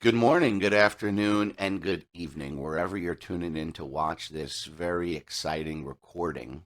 Good morning, good afternoon, and good evening, wherever you're tuning in to watch this very exciting recording.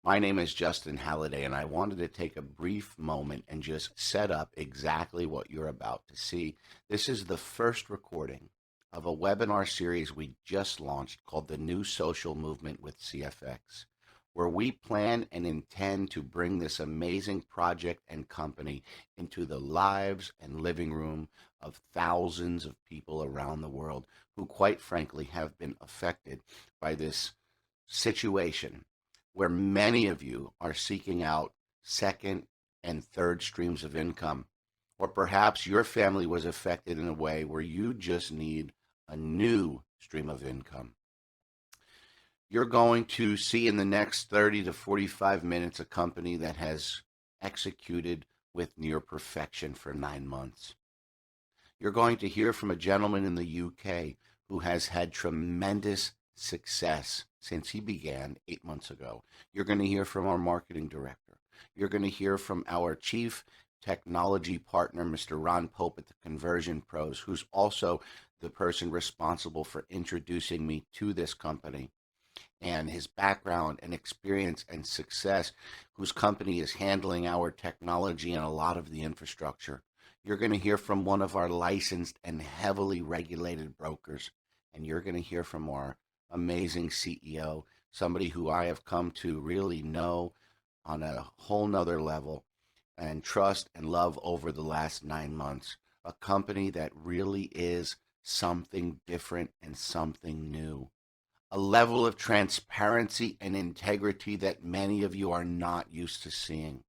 My name is Justin Halliday, and I wanted to take a brief moment and just set up exactly what you're about to see. This is the first recording of a webinar series we just launched called The New Social Movement with CFX, where we plan and intend to bring this amazing project and company into the lives and living room of thousands of people around the world who, quite frankly, have been affected by this situation where many of you are seeking out second and third streams of income. Or perhaps your family was affected in a way where you just need a new stream of income. You're going to see in the next 30 to 45 minutes a company that has executed with near perfection for 9 months. You're going to hear from a gentleman in the UK who has had tremendous success since he began 8 months ago. You're going to hear from our marketing director. You're going to hear from our chief technology partner, Mr. Ron Pope at the Conversion Pros, who's also the person responsible for introducing me to this company and his background and experience and success, whose company is handling our technology and a lot of the infrastructure. You're going to hear from one of our licensed and heavily regulated brokers, and you're going to hear from our amazing CEO, somebody who I have come to really know on a whole nother level and trust and love over the last 9 months. A company that really is something different and something new. A level of transparency and integrity that many of you are not used to seeing.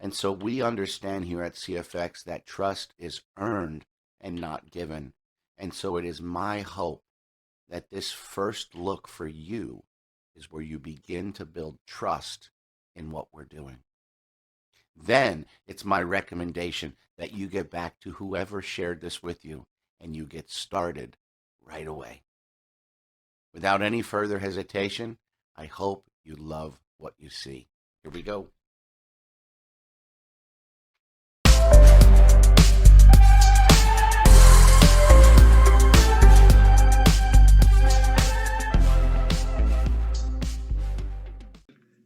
And so we understand here at CFX that trust is earned and not given. And so it is my hope that this first look for you is where you begin to build trust in what we're doing. Then it's my recommendation that you get back to whoever shared this with you and you get started right away. Without any further hesitation, I hope you love what you see. Here we go.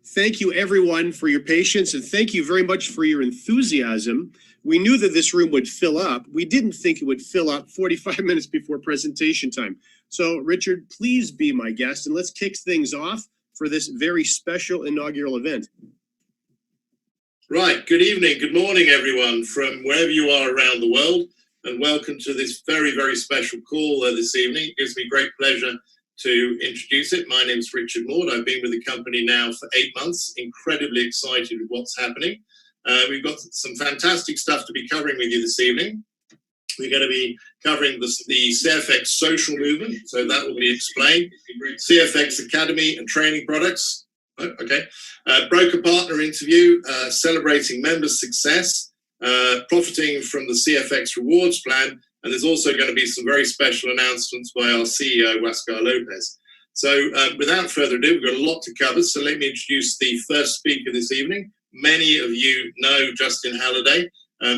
Thank you, everyone, for your patience, and thank you very much for your enthusiasm. We knew that this room would fill up. We didn't think it would fill up 45 minutes before presentation time. So, Richard, please be my guest, and let's kick things off for this very special inaugural event. Right. Good evening. Good morning, everyone, from wherever you are around the world, and welcome to this very, very special call this evening. It gives me great pleasure to introduce it. My name is Richard Maud. I've been with the company now for 8 months. Incredibly excited with what's happening. We've got some fantastic stuff to be covering with you this evening. We're going to be covering the CFX social movement, so that will be explained. CFX Academy and training products. Okay. Broker partner interview, celebrating members' success, profiting from the CFX rewards plan. And there's also going to be some very special announcements by our CEO, Huáscar López. So without further ado, we've got a lot to cover. So let me introduce the first speaker this evening. Many of you know Justin Halliday.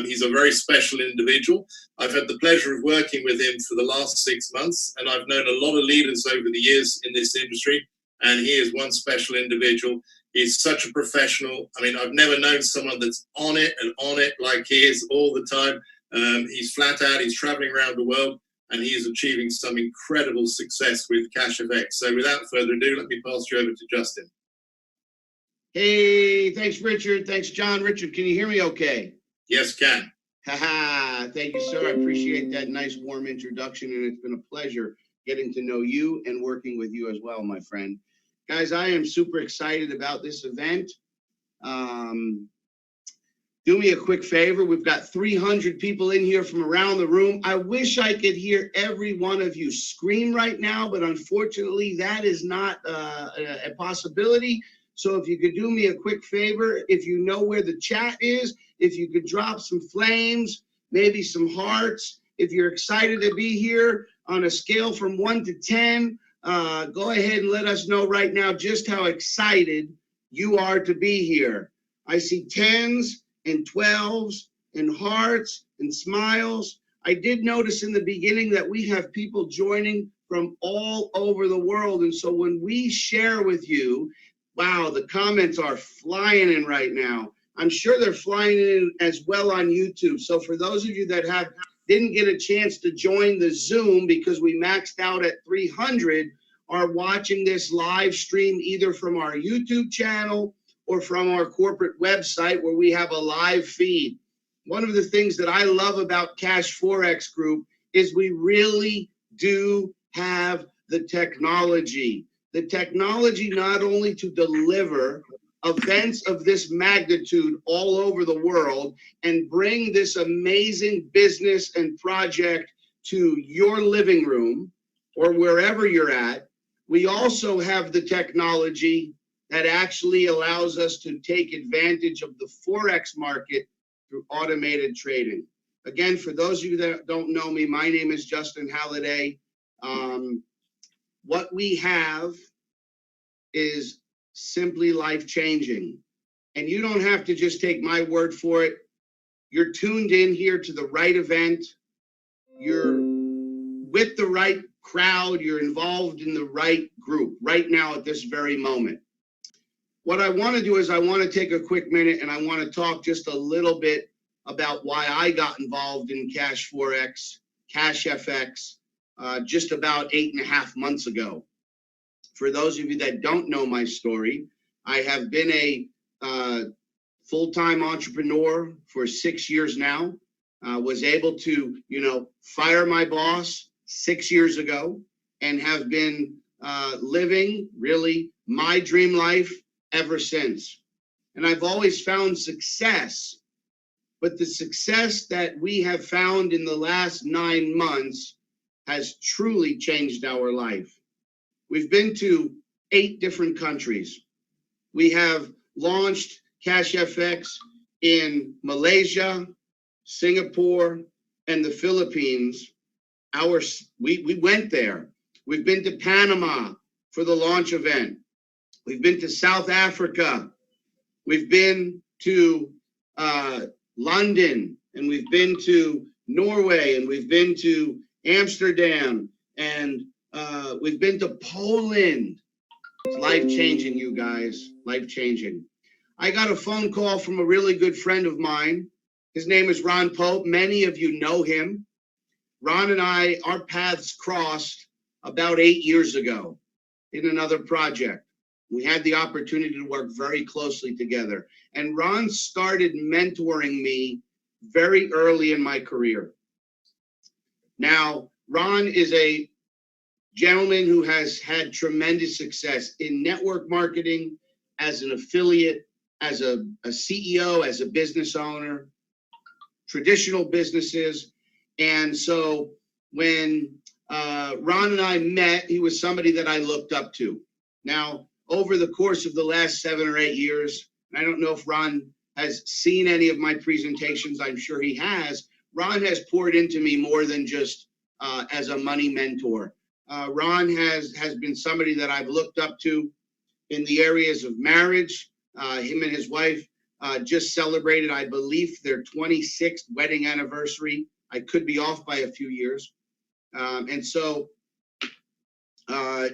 He's a very special individual. I've had the pleasure of working with him for the last 6 months, and I've known a lot of leaders over the years in this industry, and he is one special individual. He's such a professional. I mean, I've never known someone that's on it like he is all the time. He's flat out, he's traveling around the world, and he is achieving some incredible success with CFX. So without further ado, let me pass you over to Justin. Hey, thanks, Richard. Thanks, John. Richard, can you hear me okay? Yes, can. Haha, thank you, sir. I appreciate that nice, warm introduction, and it's been a pleasure getting to know you and working with you as well, my friend. Guys, I am super excited about this event. Do me a quick favor. We've got 300 people in here from around the room. I wish I could hear every one of you scream right now, but unfortunately, that is not a possibility. So if you could do me a quick favor, if you know where the chat is, if you could drop some flames, maybe some hearts. If you're excited to be here on a scale from 1 to 10, go ahead and let us know right now just how excited you are to be here. I see 10s and 12s and hearts and smiles. I did notice in the beginning that we have people joining from all over the world. And so when we share with you, wow, the comments are flying in right now. I'm sure they're flying in as well on YouTube. So for those of you that didn't get a chance to join the Zoom because we maxed out at 300, are watching this live stream either from our YouTube channel or from our corporate website where we have a live feed. One of the things that I love about Cash Forex Group is we really do have the technology. The technology not only to deliver events of this magnitude all over the world and bring this amazing business and project to your living room or wherever you're at. We also have the technology that actually allows us to take advantage of the Forex market through automated trading. Again, for those of you that don't know me, my name is Justin Halliday. What we have is simply life-changing. And you don't have to just take my word for it. You're tuned in here to the right event. You're with the right crowd. You're involved in the right group right now at this very moment. What I want to do is I want to take a quick minute and I want to talk just a little bit about why I got involved in Cash Forex, Cash FX, just about 8.5 months ago. For those of you that don't know my story, I have been a full-time entrepreneur for 6 years now. Was able to, fire my boss 6 years ago and have been living really my dream life ever since. And I've always found success, but the success that we have found in the last 9 months has truly changed our life. We've been to 8 different countries. We have launched Cash FX in Malaysia, Singapore, and the Philippines. We went there. We've been to Panama for the launch event. We've been to South Africa. We've been to London, and we've been to Norway, and we've been to Amsterdam, and we've been to Poland. It's life-changing, you guys, life-changing. I got a phone call from a really good friend of mine. His name is Ron Pope. Many of you know him. Ron and I, our paths crossed about 8 years ago in another project. We had the opportunity to work very closely together. And Ron started mentoring me very early in my career. Now, Ron is a gentleman who has had tremendous success in network marketing, as an affiliate, as a CEO, as a business owner, traditional businesses. And so when Ron and I met, he was somebody that I looked up to. Now, over the course of the last 7 or 8 years, I don't know if Ron has seen any of my presentations. I'm sure he has. Ron has poured into me more than just as a money mentor. Ron has been somebody that I've looked up to in the areas of marriage. Him and his wife just celebrated, I believe, their 26th wedding anniversary. I could be off by a few years. And so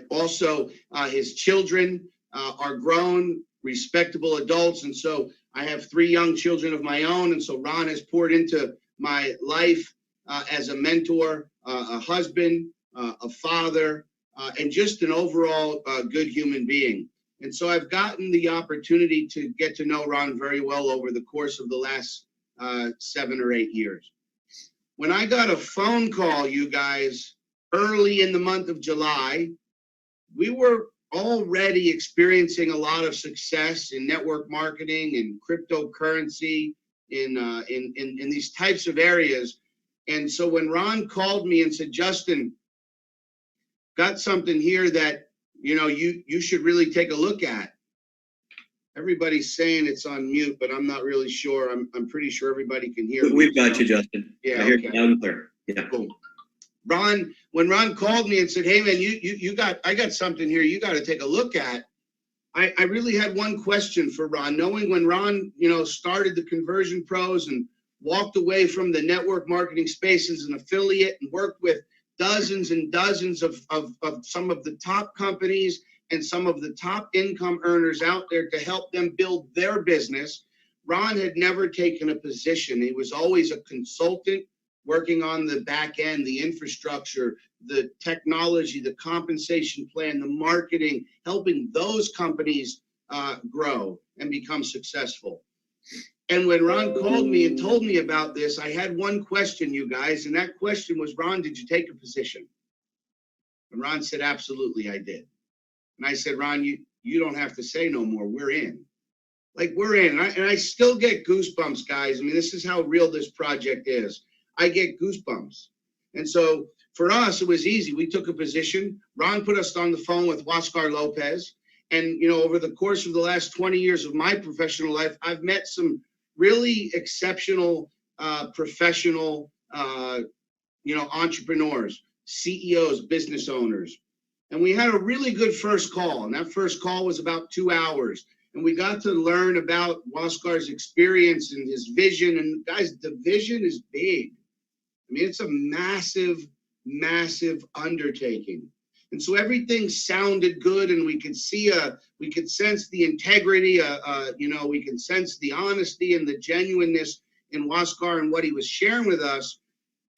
also his children are grown, respectable adults. And so I have 3 young children of my own. And so Ron has poured into my life as a mentor, a husband, a father, and just an overall good human being. And so I've gotten the opportunity to get to know Ron very well over the course of the last 7 or 8 years. When I got a phone call, you guys, early in the month of July, we were already experiencing a lot of success in network marketing and cryptocurrency in these types of areas. And so when Ron called me and said, Justin, got something here that you should really take a look at. Everybody's saying it's on mute, but I'm not really sure. I'm pretty sure everybody can hear me. We've got you, Justin. Yeah, I hear okay. you loud and clear. Yeah. Cool. When Ron called me and said, hey man, I got something here you got to take a look at. I really had one question for Ron, knowing when Ron, started the Conversion Pros and walked away from the network marketing space as an affiliate and worked with dozens and dozens of some of the top companies and some of the top income earners out there to help them build their business. Ron had never taken a position. He was always a consultant working on the back end, the infrastructure, the technology, the compensation plan, the marketing, helping those companies grow and become successful. And when Ron called me and told me about this, I had one question, you guys, and that question was, Ron, did you take a position? And Ron said, absolutely, I did. And I said, Ron, you don't have to say no more. We're in. Like, we're in. And I still get goosebumps, guys. I mean, this is how real this project is. I get goosebumps. And so for us, it was easy. We took a position. Ron put us on the phone with Huáscar Lopez. And, you know, over the course of the last 20 years of my professional life, I've met some really exceptional, professional, entrepreneurs, CEOs, business owners. And we had a really good first call. And that first call was about 2 hours. And we got to learn about Huáscar's experience and his vision. And guys, the vision is big. I mean, it's a massive, massive undertaking. And so everything sounded good, and we could sense the integrity, we can sense the honesty and the genuineness in Huáscar and what he was sharing with us.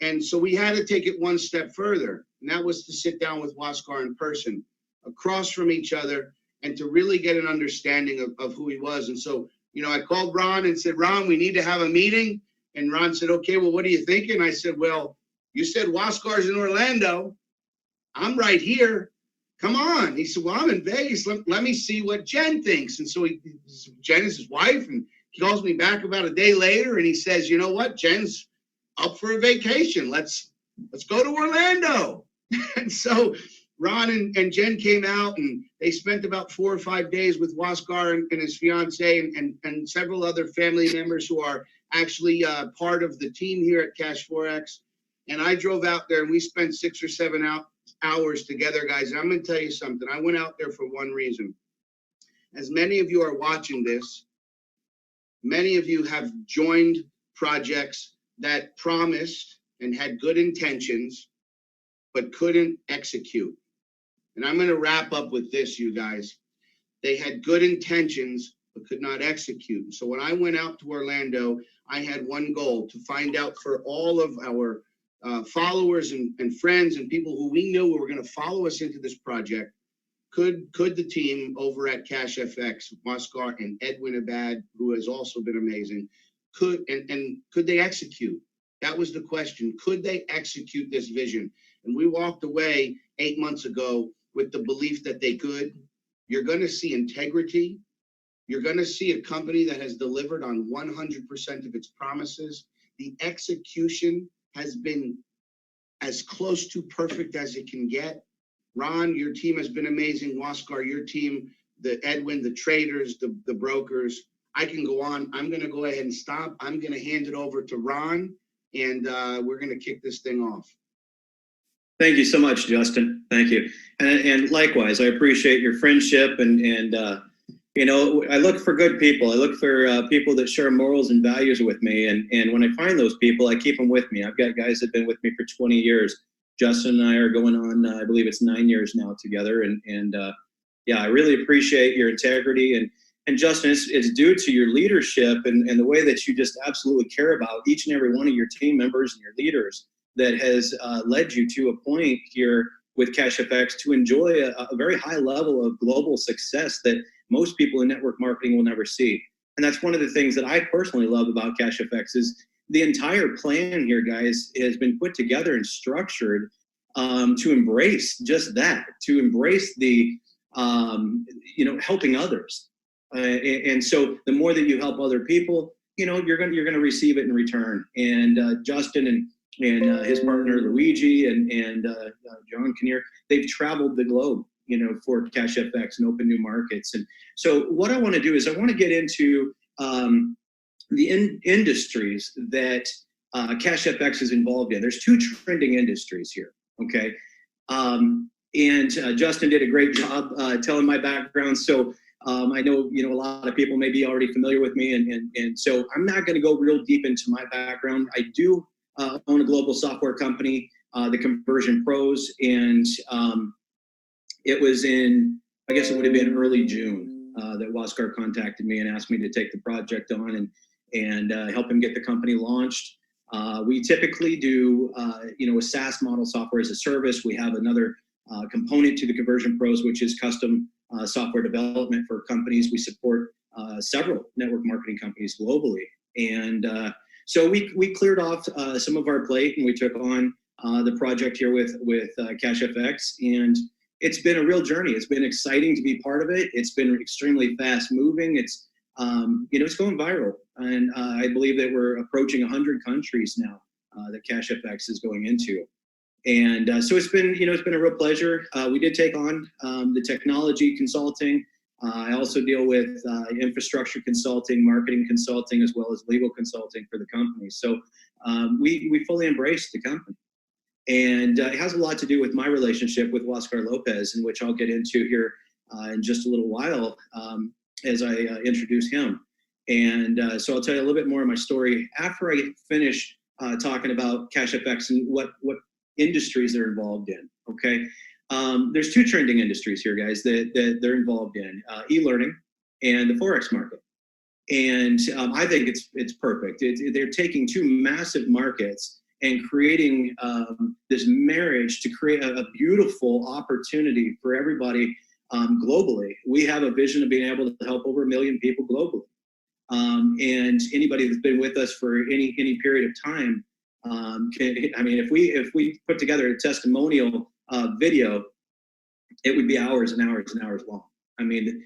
And so we had to take it one step further. And that was to sit down with Huáscar in person, across from each other, and to really get an understanding of who he was. And so, you know, I called Ron and said, Ron, we need to have a meeting. And Ron said, okay, well, what are you thinking? I said, well, you said Huáscar's in Orlando. I'm right here. Come on. He said, well, I'm in Vegas. Let me see what Jen thinks. And so Jen is his wife, and he calls me back about a day later, and he says, you know what? Jen's up for a vacation. Let's go to Orlando. And so Ron and Jen came out, and they spent about 4 or 5 days with Huáscar and his fiance and several other family members who are actually part of the team here at Cash Forex. And I drove out there, and we spent 6 or 7 hours together, guys. And I'm going to tell you something. I went out there for one reason. As many of you are watching this, many of you have joined projects that promised and had good intentions, but couldn't execute. And I'm going to wrap up with this, you guys. They had good intentions, but could not execute. So when I went out to Orlando, I had one goal: to find out for all of our followers and friends and people who we knew were going to follow us into this project, could the team over at Cash FX, Huáscar and Edwin Abad, who has also been amazing, could they execute? That was the question. Could they execute this vision? And we walked away 8 months ago with the belief that they could. You're going to see integrity. You're going to see a company that has delivered on 100% of its promises. The execution has been as close to perfect as it can get. Ron, your team has been amazing. Huáscar, your team, the Edwin, the traders, the brokers. I can go on. I'm going to go ahead and stop. I'm going to hand it over to Ron, and we're going to kick this thing off. Thank you so much, Justin. Thank you. And likewise, I appreciate your friendship and I look for good people. I look for people that share morals and values with me. And when I find those people, I keep them with me. I've got guys that have been with me for 20 years. Justin and I are going on, I believe it's 9 years now together. I really appreciate your integrity. And Justin, it's due to your leadership and the way that you just absolutely care about each and every one of your team members and your leaders that has led you to a point here with Cash FX to enjoy a very high level of global success that most people in network marketing will never see. And that's one of the things that I personally love about Cash FX is the entire plan here, guys, has been put together and structured to embrace just that, to embrace the, helping others. And so the more that you help other people, you're going to receive it in return. And Justin and his partner Luigi and John Kinnear, they've traveled the globe, for Cash FX and open new markets. And so what I want to do is I want to get into the industries that Cash FX is involved in. There's 2 trending industries here, okay? And Justin did a great job telling my background. So I know, a lot of people may be already familiar with me, and so I'm not going to go real deep into my background. I do own a global software company, the Conversion Pros, and it was in, I guess it would have been early June that Waskar contacted me and asked me to take the project on and help him get the company launched. We typically do, a SaaS model, software as a service. We have another component to the Conversion Pros, which is custom software development for companies. We support several network marketing companies globally. And so we cleared off some of our plate, and we took on the project here with CashFX. And it's been a real journey. It's been exciting to be part of it. It's been extremely fast moving. It's it's going viral, and I believe that we're approaching 100 countries now that CashFX is going into. And so it's been a real pleasure. We did take on the technology consulting. I also deal with infrastructure consulting, marketing consulting, as well as legal consulting for the company. So we fully embraced the company. And it has a lot to do with my relationship with Waskar Lopez, in which I'll get into here in just a little while as I introduce him. And so I'll tell you a little bit more of my story after I finish talking about CashFX and what industries they're involved in, okay? There's two trending industries here, guys, that they're involved in, e-learning and the Forex market. And I think it's perfect. They're taking two massive markets and creating this marriage to create a beautiful opportunity for everybody globally. We have a vision of being able to help over 1 million people globally. And anybody that's been with us for any period of time, if we put together a testimonial video, it would be hours and hours and hours long. I mean,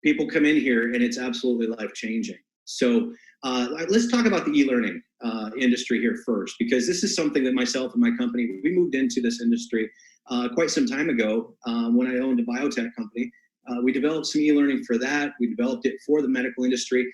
people come in here and it's absolutely life-changing. So let's talk about the e-learning industry here first, because this is something that myself and my company, we moved into this industry quite some time ago when I owned a biotech company. We developed some e-learning for that. We developed it for the medical industry.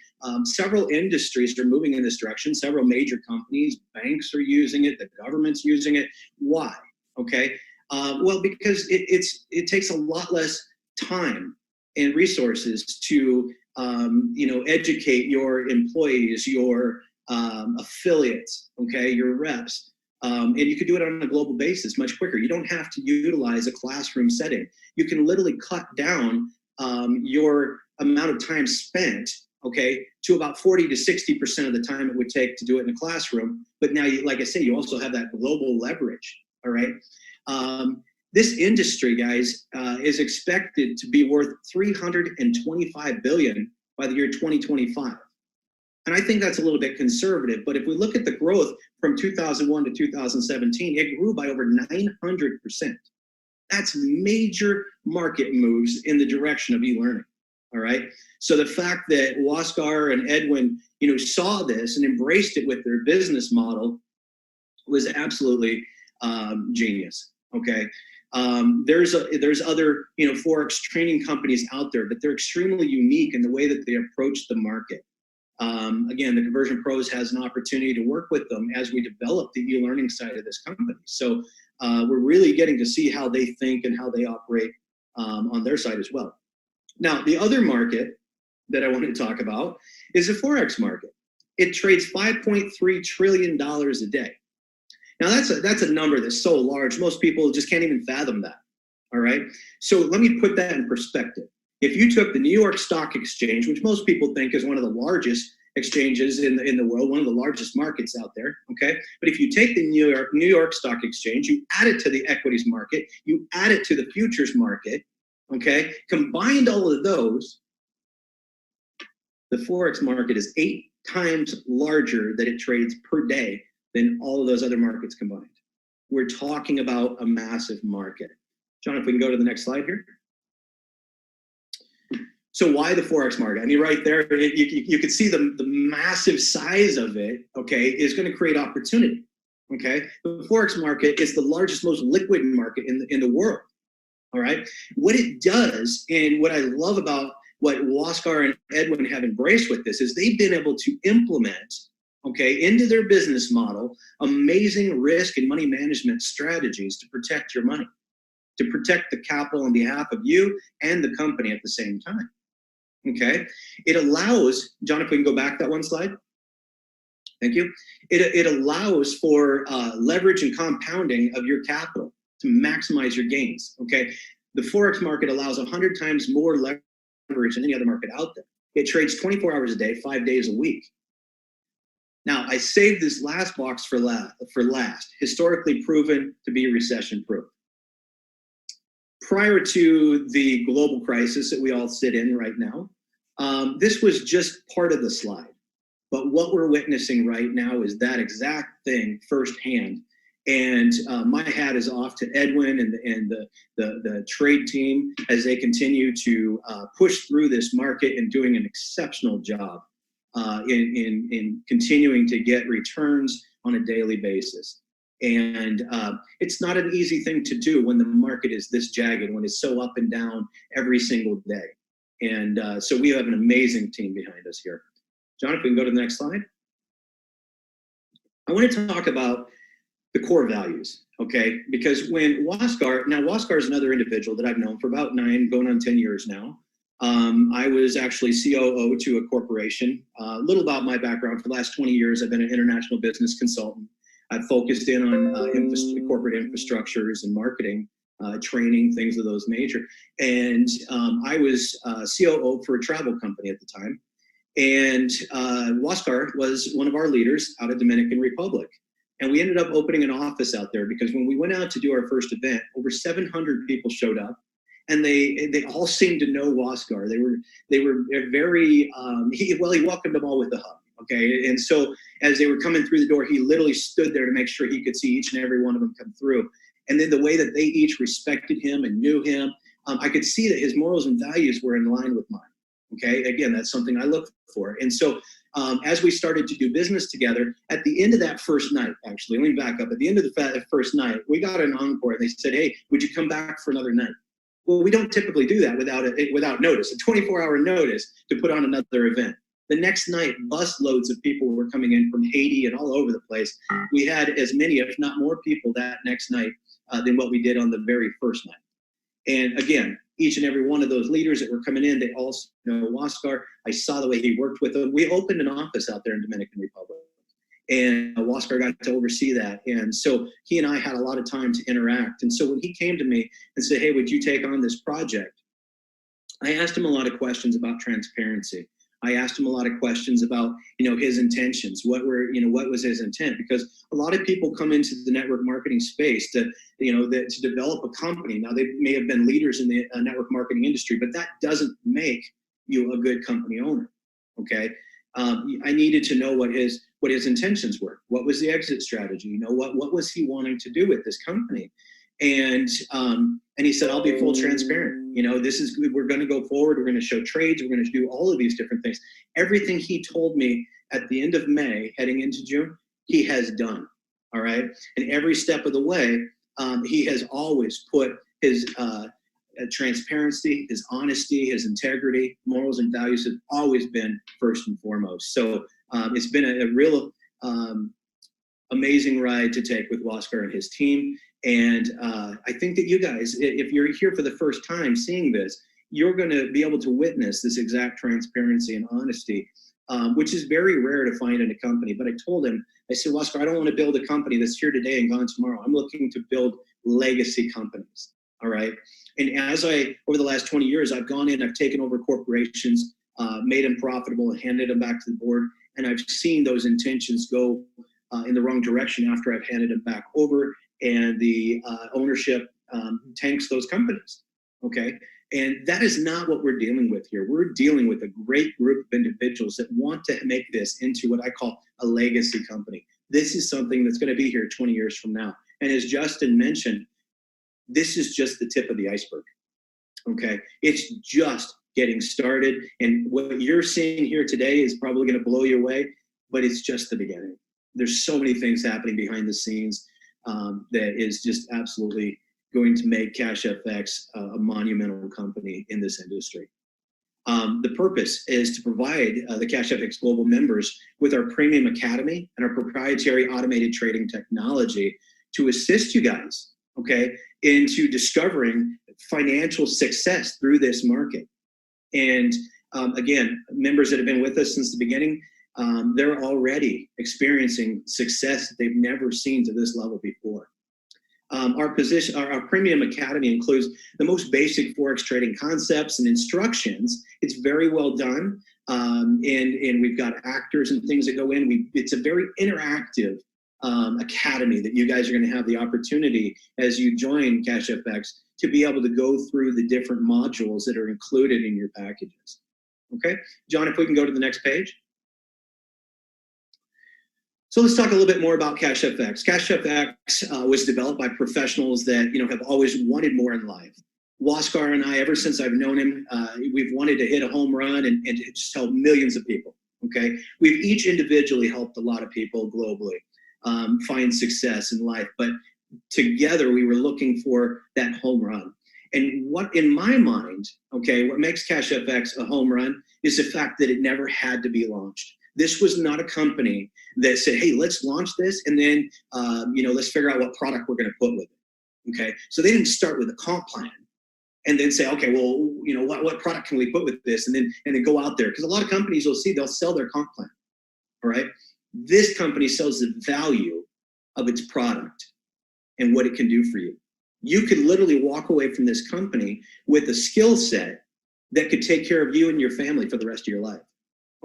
Several industries are moving in this direction. Several major companies, banks are using it. The government's using it. Why? Okay. Well, because it takes a lot less time and resources to educate your employees, your affiliates, okay, your reps. And you can do it on a global basis much quicker. You don't have to utilize a classroom setting. You can literally cut down your amount of time spent, okay, to about 40 to 60% of the time it would take to do it in a classroom. But now, like I say, you also have that global leverage, all right? This industry, guys, is expected to be worth $325 billion by the year 2025. And I think that's a little bit conservative, but if we look at the growth from 2001 to 2017, it grew by over 900%. That's major market moves in the direction of e-learning, all right? So the fact that Waskar and Edwin, saw this and embraced it with their business model was absolutely genius, okay? There's other, Forex training companies out there, but they're extremely unique in the way that they approach the market. Again, the Conversion Pros has an opportunity to work with them as we develop the e-learning side of this company. So we're really getting to see how they think and how they operate on their side as well. Now, the other market that I want to talk about is the Forex market. It trades $5.3 trillion a day. Now, that's a number that's so large, most people just can't even fathom that, all right? So let me put that in perspective. If you took the New York Stock Exchange, which most people think is one of the largest exchanges in the world, one of the largest markets out there, okay? But if you take the New York Stock Exchange, you add it to the equities market, you add it to the futures market, okay? Combined all of those, the Forex market is 8 times larger that it trades per day than all of those other markets combined. We're talking about a massive market. John, if we can go to the next slide here. So why the Forex market? I mean, right there, you can see the massive size of it, okay, is going to create opportunity, okay? The Forex market is the largest, most liquid market in the world, all right? What it does, and what I love about what Waskar and Edwin have embraced with this, is they've been able to implement, okay, into their business model, amazing risk and money management strategies to protect your money. to protect the capital on behalf of you and the company at the same time. Okay, it allows, John, if we can go back that one slide. Thank you. It allows for leverage and compounding of your capital to maximize your gains. Okay, the Forex market allows 100 times more leverage than any other market out there. It trades 24 hours a day, 5 days a week. Now, I saved this last box for last, historically proven to be recession-proof. Prior to the global crisis that we all sit in right now, this was just part of the slide. But what we're witnessing right now is that exact thing firsthand. And my hat is off to Edwin and the trade team as they continue to push through this market and doing an exceptional job in continuing to get returns on a daily basis. And it's not an easy thing to do when the market is this jagged, when it's so up and down every single day. And so we have an amazing team behind us here. John, if we can go to the next slide. I want to talk about the core values, okay? Because when Waskar is another individual that I've known for about 9, going on 10 years now. I was actually COO to a corporation. A little about my background. For the last 20 years, I've been an international business consultant. I've focused in on corporate infrastructures and marketing, training, things of those nature. And I was COO for a travel company at the time. And Waskar was one of our leaders out of Dominican Republic. And we ended up opening an office out there because when we went out to do our first event, over 700 people showed up. And they all seemed to know Waskar. They were very he welcomed them all with a hug. Okay, and so as they were coming through the door, he literally stood there to make sure he could see each and every one of them come through. And then the way that they each respected him and knew him, I could see that his morals and values were in line with mine. Okay, again, that's something I look for. And so as we started to do business together, at the end of that first night, actually, let me back up. At the end of the first night, we got an encore. And they said, "Hey, would you come back for another night?" Well, we don't typically do that without notice, a 24-hour notice to put on another event. The next night, bus loads of people were coming in from Haiti and all over the place. We had as many, if not more people that next night than what we did on the very first night. And again, each and every one of those leaders that were coming in, they also know Waskar. I saw the way he worked with them. We opened an office out there in Dominican Republic. And Waskar got to oversee that. And so he and I had a lot of time to interact. And so when he came to me and said, "Hey, would you take on this project?" I asked him a lot of questions about transparency. I asked him a lot of questions about, his intentions. What was his intent? Because a lot of people come into the network marketing space to develop a company. Now, they may have been leaders in the network marketing industry, but that doesn't make you a good company owner. Okay. I needed to know what his intentions were. What was the exit strategy? What was he wanting to do with this company? And he said, "I'll be full transparent. We're going to go forward. We're going to show trades. We're going to do all of these different things." Everything he told me at the end of May, heading into June, he has done. All right. And every step of the way, he has always put his transparency, his honesty, his integrity, morals, and values have always been first and foremost. So it's been a real amazing ride to take with Waskar and his team. And I think that you guys, if you're here for the first time seeing this, you're going to be able to witness this exact transparency and honesty, which is very rare to find in a company. But I told him, I said, "Waskar, I don't want to build a company that's here today and gone tomorrow. I'm looking to build legacy companies." All right. And over the last 20 years, I've gone in, I've taken over corporations, made them profitable and handed them back to the board. And I've seen those intentions go in the wrong direction after I've handed them back over. And the ownership tanks those companies, okay? And that is not what we're dealing with here. We're dealing with a great group of individuals that want to make this into what I call a legacy company. This is something that's going to be here 20 years from now. And as Justin mentioned, this is just the tip of the iceberg, okay? It's just getting started. And what you're seeing here today is probably going to blow you away, but it's just the beginning. There's so many things happening behind the scenes that is just absolutely going to make CashFX a monumental company in this industry. The purpose is to provide the CashFX Global members with our Premium Academy and our proprietary automated trading technology to assist you guys, okay, into discovering financial success through this market. And again, members that have been with us since the beginning, they're already experiencing success that they've never seen to this level before. Our premium academy includes the most basic Forex trading concepts and instructions. It's very well done. And we've got actors and things that go in. It's a very interactive academy that you guys are going to have the opportunity as you join CashFX to be able to go through the different modules that are included in your packages. Okay, John, if we can go to the next page. So let's talk a little bit more about CashFX. CashFX was developed by professionals that have always wanted more in life. Waskar and I, ever since I've known him, we've wanted to hit a home run and just help millions of people. Okay, we've each individually helped a lot of people globally find success in life, but together we were looking for that home run. And what, in my mind, okay, what makes CashFX a home run is the fact that it never had to be launched. This was not a company that said, hey, let's launch this and then, let's figure out what product we're going to put with it. Okay, so they didn't start with a comp plan and then say, okay, well, what product can we put with this, and then go out there, because a lot of companies they'll sell their comp plan. All right, this company sells the value of its product and what it can do for you. You could literally walk away from this company with a skill set that could take care of you and your family for the rest of your life.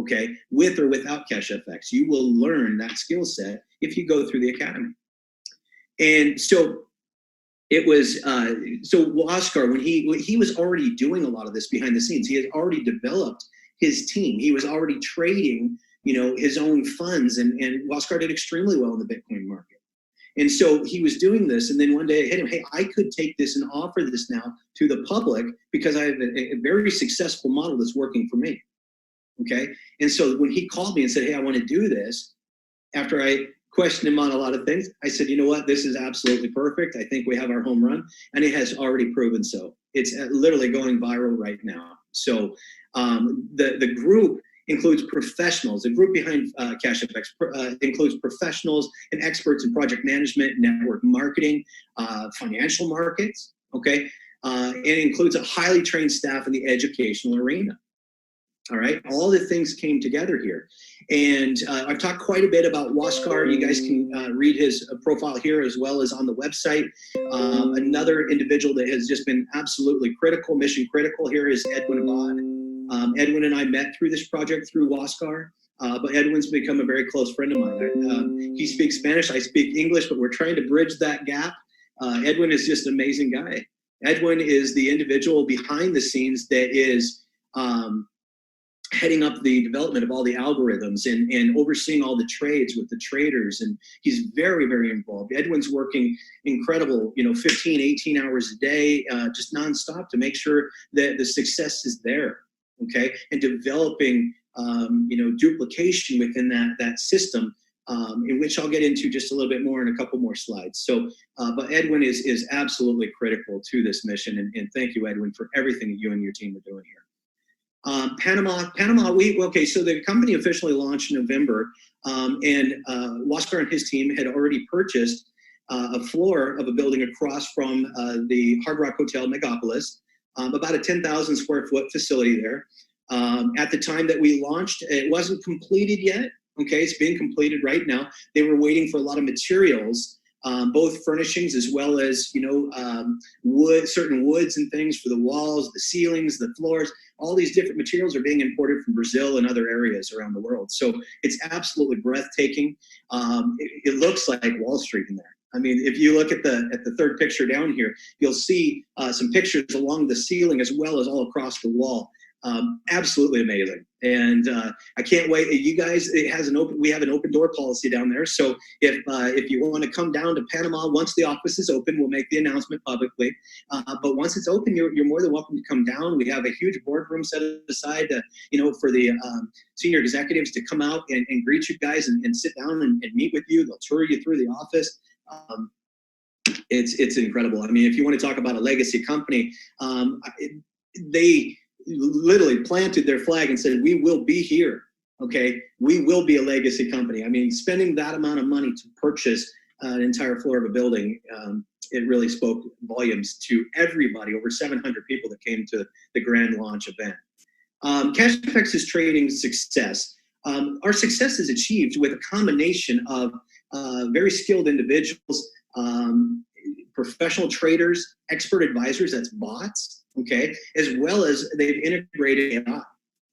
Okay, with or without CashFX, you will learn that skill set if you go through the academy. And so it was, Oscar, when he was already doing a lot of this behind the scenes. He had already developed his team. He was already trading, his own funds, and Oscar did extremely well in the Bitcoin market. And so he was doing this, and then one day it hit him, hey, I could take this and offer this now to the public because I have a very successful model that's working for me. Okay, and so when he called me and said, hey, I want to do this, after I questioned him on a lot of things, I said, you know what, this is absolutely perfect. I think we have our home run, and it has already proven so. It's literally going viral right now. So the group includes professionals. The group behind CashFX includes professionals and experts in project management, network marketing, financial markets, okay? It includes a highly trained staff in the educational arena. All right, all the things came together here. And I've talked quite a bit about Waskar. You guys can read his profile here as well as on the website. Another individual that has just been absolutely critical, mission critical here is Edwin Abad. Edwin and I met through this project through Waskar, but Edwin's become a very close friend of mine. He speaks Spanish, I speak English, but we're trying to bridge that gap. Edwin is just an amazing guy. Edwin is the individual behind the scenes that is heading up the development of all the algorithms and overseeing all the trades with the traders. And he's very, very involved. Edwin's working incredible, 15, 18 hours a day, just nonstop to make sure that the success is there. Okay. And developing, duplication within that system, in which I'll get into just a little bit more in a couple more slides. So, but Edwin is absolutely critical to this mission. And thank you, Edwin, for everything that you and your team are doing here. Panama, so the company officially launched in November, and Waskar and his team had already purchased a floor of a building across from the Hard Rock Hotel Megapolis, about a 10,000 square foot facility there. At the time that we launched, it wasn't completed yet. Okay, it's being completed right now. They were waiting for a lot of materials, both furnishings as well as, certain woods and things for the walls, the ceilings, the floors. All these different materials are being imported from Brazil and other areas around the world. So it's absolutely breathtaking. It looks like Wall Street in there. I mean, if you look at the third picture down here, you'll see some pictures along the ceiling as well as all across the wall. Absolutely amazing. And I can't wait. You guys, we have an open door policy down there. So if you want to come down to Panama, once the office is open, we'll make the announcement publicly. But once it's open, you're more than welcome to come down. We have a huge boardroom set aside to, for the senior executives to come out and greet you guys and sit down and meet with you. They'll tour you through the office. It's incredible. I mean, if you want to talk about a legacy company, they literally planted their flag and said, we will be here. Okay, we will be a legacy company. I mean, spending that amount of money to purchase an entire floor of a building, it really spoke volumes to everybody, over 700 people that came to the grand launch event. CashFX's trading success. Our success is achieved with a combination of very skilled individuals, professional traders, expert advisors, that's bots, okay, as well as they've integrated AI,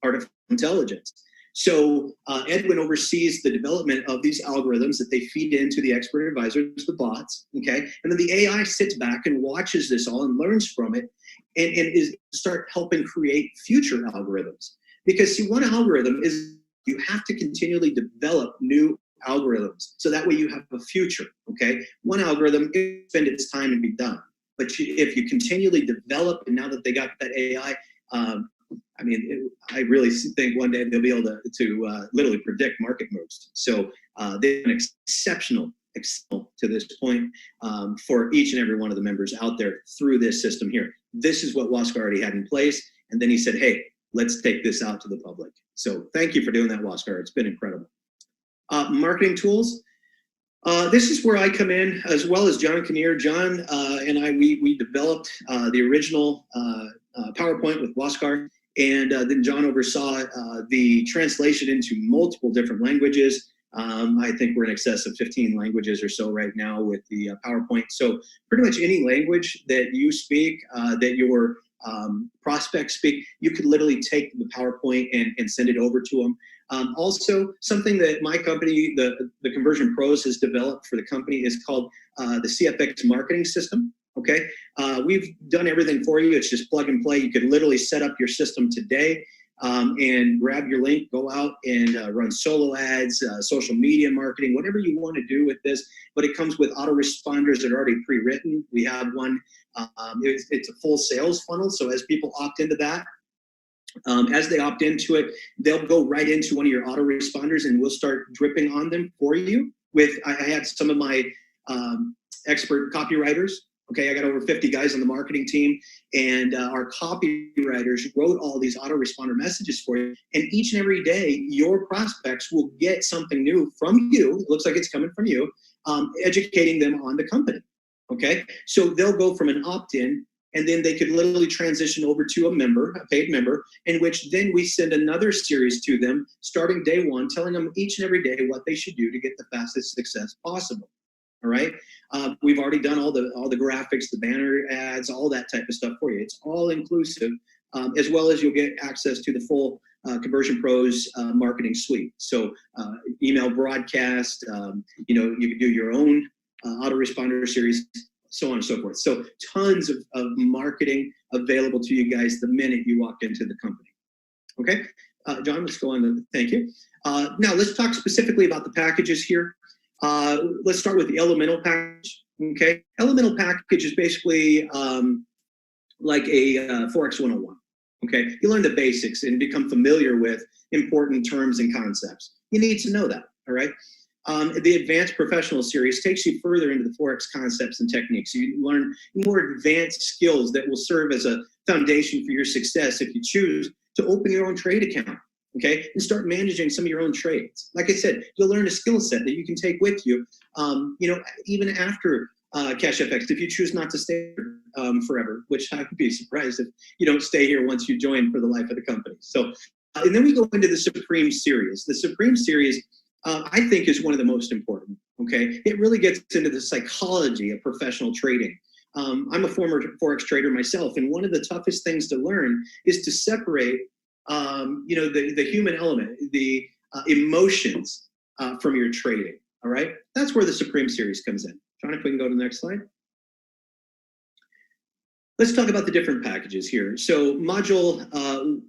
artificial intelligence. So Edwin oversees the development of these algorithms that they feed into the expert advisors, the bots, okay? And then the AI sits back and watches this all and learns from it and is start helping create future algorithms. Because see, one algorithm is you have to continually develop new algorithms. So that way you have a future, okay? One algorithm can spend its time and be done. But if you continually develop, and now that they got that AI, I mean, I really think one day they'll be able to literally predict market moves. So they've been exceptional to this point for each and every one of the members out there through this system here. This is what Waskar already had in place. And then he said, hey, let's take this out to the public. So thank you for doing that, Waskar. It's been incredible. Marketing tools. This is where I come in, as well as John Kinnear. John and I, we developed the original PowerPoint with Waskar. And then John oversaw the translation into multiple different languages. I think we're in excess of 15 languages or so right now with the PowerPoint. So pretty much any language that you speak, that your prospects speak, you could literally take the PowerPoint and send it over to them. Also, something that my company, the Conversion Pros, has developed for the company is called the CFX marketing system. Okay, we've done everything for you. It's just plug and play. You could literally set up your system today and grab your link, go out and run solo ads, social media marketing, whatever you want to do with this. But it comes with autoresponders that are already pre-written. We have one. It's a full sales funnel. So as people opt into that, as they opt into it, they'll go right into one of your autoresponders, and we'll start dripping on them for you. I had some of my expert copywriters. Okay, I got over 50 guys on the marketing team, and our copywriters wrote all these autoresponder messages for you. And each and every day, your prospects will get something new from you. It looks like it's coming from you, educating them on the company. Okay, so they'll go from an opt-in, and then they could literally transition over to a paid member, in which then we send another series to them starting day one, telling them each and every day what they should do to get the fastest success possible. All right. We've already done all the graphics, the banner ads, all that type of stuff for you. It's all inclusive, as well as you'll get access to the full Conversion Pros marketing suite. So email broadcast, you can do your own autoresponder series, so on and so forth. So tons of marketing available to you guys the minute you walk into the company. Okay, John, let's go on. Thank you. Now let's talk specifically about the packages here. Let's start with the Elemental package. Okay, Elemental package is basically like a Forex 101. Okay, you learn the basics and become familiar with important terms and concepts. You need to know that. All right. The Advanced Professional Series takes you further into the Forex concepts and techniques. You learn more advanced skills that will serve as a foundation for your success if you choose to open your own trade account. Okay, and start managing some of your own trades. Like I said, you'll learn a skill set that you can take with you, even after CashFX, if you choose not to stay forever, which I would be surprised if you don't stay here once you join for the life of the company. So, and then we go into the Supreme Series. The Supreme Series, I think, is one of the most important. Okay, it really gets into the psychology of professional trading. I'm a former Forex trader myself, and one of the toughest things to learn is to separate the human element, the emotions from your trading. All right, that's where the Supreme Series comes in. John, if we can go to the next slide. Let's talk about the different packages here. So module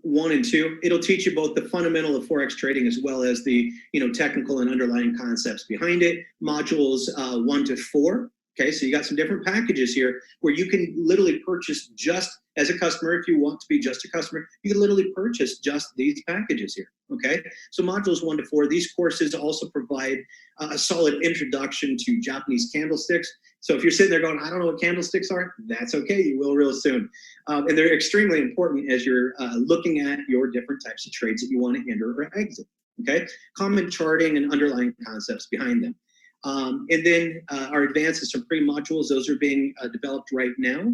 1 and 2, it'll teach you both the fundamental of Forex trading as well as the technical and underlying concepts behind it. Modules 1 to 4. Okay, so you got some different packages here where you can literally purchase just as a customer. If you want to be just a customer, you can literally purchase just these packages here. Okay, so modules 1 to 4, these courses also provide a solid introduction to Japanese candlesticks. So if you're sitting there going, I don't know what candlesticks are, that's okay, you will real soon. And they're extremely important as you're looking at your different types of trades that you want to enter or exit. Okay, common charting and underlying concepts behind them. And then our advanced and Supreme modules, those are being developed right now.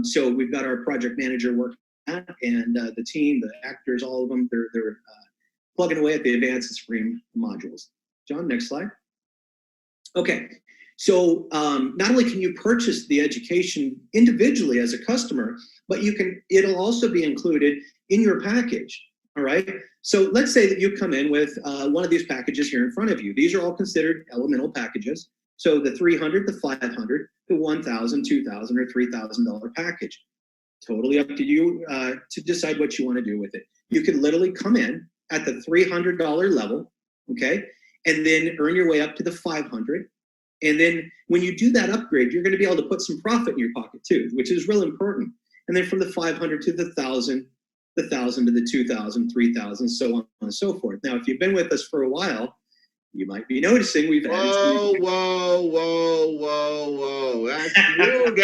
So we've got our project manager working on that, and the team, the actors, all of them, they're plugging away at the advanced and Supreme modules. John, next slide. Okay, so not only can you purchase the education individually as a customer, but it'll also be included in your package. All right. So let's say that you come in with one of these packages here in front of you. These are all considered elemental packages. So the 300, the 500, the 1,000, 2,000, or $3,000 package. Totally up to you to decide what you want to do with it. You can literally come in at the $300 level, okay, and then earn your way up to the 500. And then when you do that upgrade, you're going to be able to put some profit in your pocket too, which is real important. And then from the 500 to the 1,000, the 1,000 to the 2,000, 3,000, so on and so forth. Now, if you've been with us for a while, you might be noticing we've added Whoa. That's new.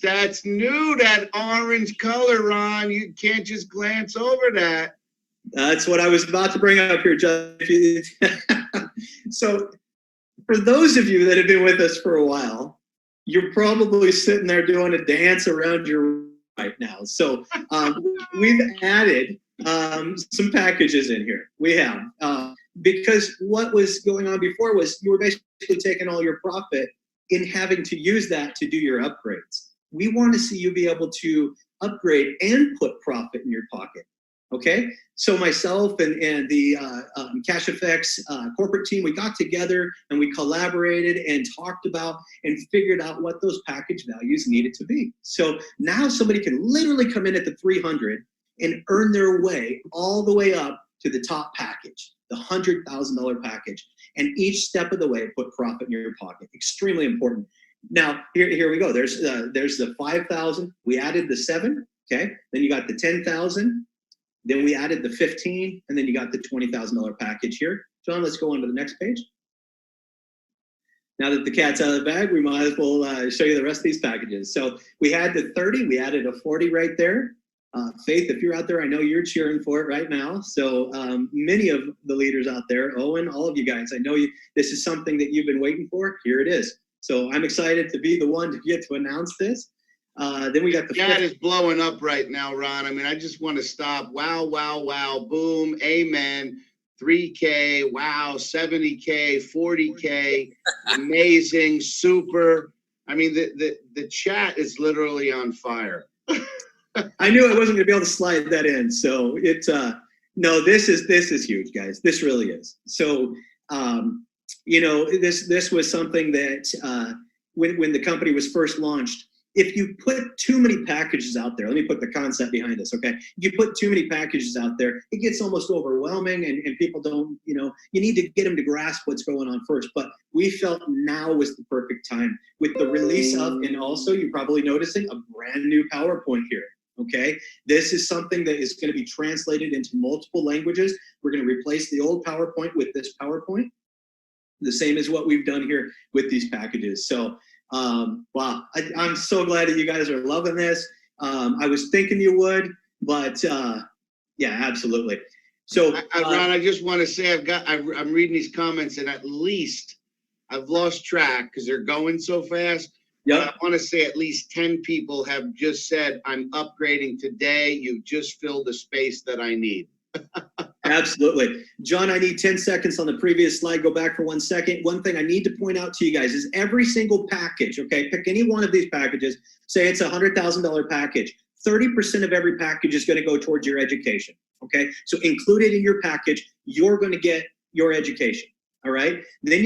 That's new, that orange color, Ron. You can't just glance over that. That's what I was about to bring up here, Jeff. So for those of you that have been with us for a while, you're probably sitting there doing a dance around your room right now. So we've added some packages in here. We have. Because what was going on before was you were basically taking all your profit and having to use that to do your upgrades. We want to see you be able to upgrade and put profit in your pocket. Okay, so myself and the CashFX corporate team, we got together and we collaborated and talked about and figured out what those package values needed to be. So now somebody can literally come in at the 300 and earn their way all the way up to the top package, the $100,000 package, and each step of the way put profit in your pocket. Extremely important. Now here we go. There's the 5,000. We added the 7. Okay, then you got the 10,000. Then we added the 15, and then you got the $20,000 package here. John, let's go on to the next page. Now that the cat's out of the bag, we might as well show you the rest of these packages. So we had the 30, we added a 40 right there. Faith, if you're out there, I know you're cheering for it right now. So many of the leaders out there, Owen, all of you guys, I know this is something that you've been waiting for. Here it is. So I'm excited to be the one to get to announce this. Then we got the chat is blowing up right now, Ron. I mean, I just want to stop. Wow, boom, amen. 3K, wow, 70K, 40K, amazing, super. I mean, the chat is literally on fire. I knew I wasn't going to be able to slide that in. So no, this is huge, guys. This really is. So, this was something that when the company was first launched, if you put too many packages out there, let me put the concept behind this, okay? If you put too many packages out there, it gets almost overwhelming and people don't, you need to get them to grasp what's going on first. But we felt now was the perfect time with the release of, and also you're probably noticing, a brand new PowerPoint here, okay? This is something that is going to be translated into multiple languages. We're going to replace the old PowerPoint with this PowerPoint, the same as what we've done here with these packages. So, wow, I'm so glad that you guys are loving this. I was thinking you would, but yeah, absolutely. So Ron, I just want to say I'm reading these comments, and at least I've lost track because they're going so fast. Yeah, I want to say at least 10 people have just said, I'm upgrading today. You've just filled the space that I need. Absolutely. John, I need 10 seconds on the previous slide. Go back for 1 second. One thing I need to point out to you guys is every single package, okay, pick any one of these packages, say it's a $100,000 package, 30% of every package is going to go towards your education, okay? So included in your package, you're going to get your education, all right? Then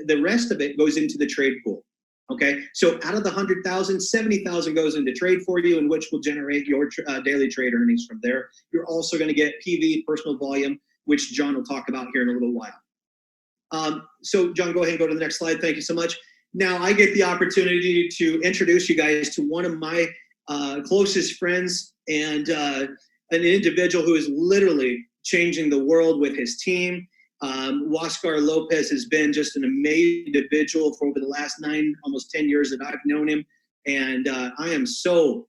the rest of it goes into the trade pool. Okay, so out of the 100,000, 70,000 goes into trade for you, in which will generate your daily trade earnings from there. You're also going to get PV, personal volume, which John will talk about here in a little while. So John, go ahead and go to the next slide. Thank you so much. Now I get the opportunity to introduce you guys to one of my closest friends and an individual who is literally changing the world with his team. Huáscar Lopez has been just an amazing individual for over the last 9, almost 10 years that I've known him. And I am so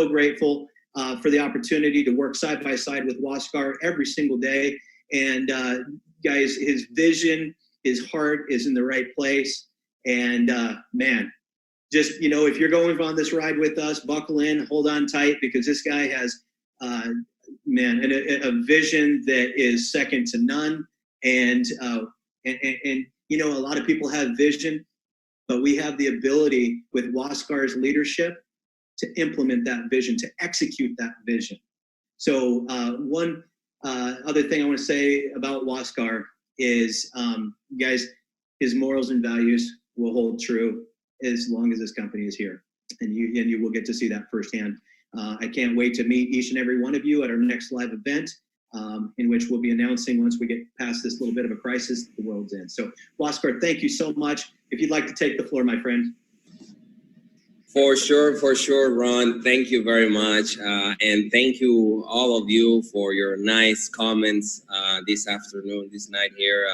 grateful for the opportunity to work side by side with Huáscar every single day. And guys, his vision His heart is in the right place. And man, just, you know, if you're going on this ride with us, buckle in, hold on tight, because this guy has, man, a vision that is second to none. And you know, a lot of people have vision, but we have the ability with Waskar's leadership to implement that vision, to execute that vision. So one other thing I want to say about Waskar is, guys, his morals and values will hold true as long as this company is here, and you will get to see that firsthand. I can't wait to meet each and every one of you at our next live event, in which we'll be announcing once we get past this little bit of a crisis the world's in. So, Waskar, thank you so much. If you'd like to take the floor, my friend. For sure, Ron. Thank you very much. And thank you, all of you, for your nice comments this afternoon, this night here,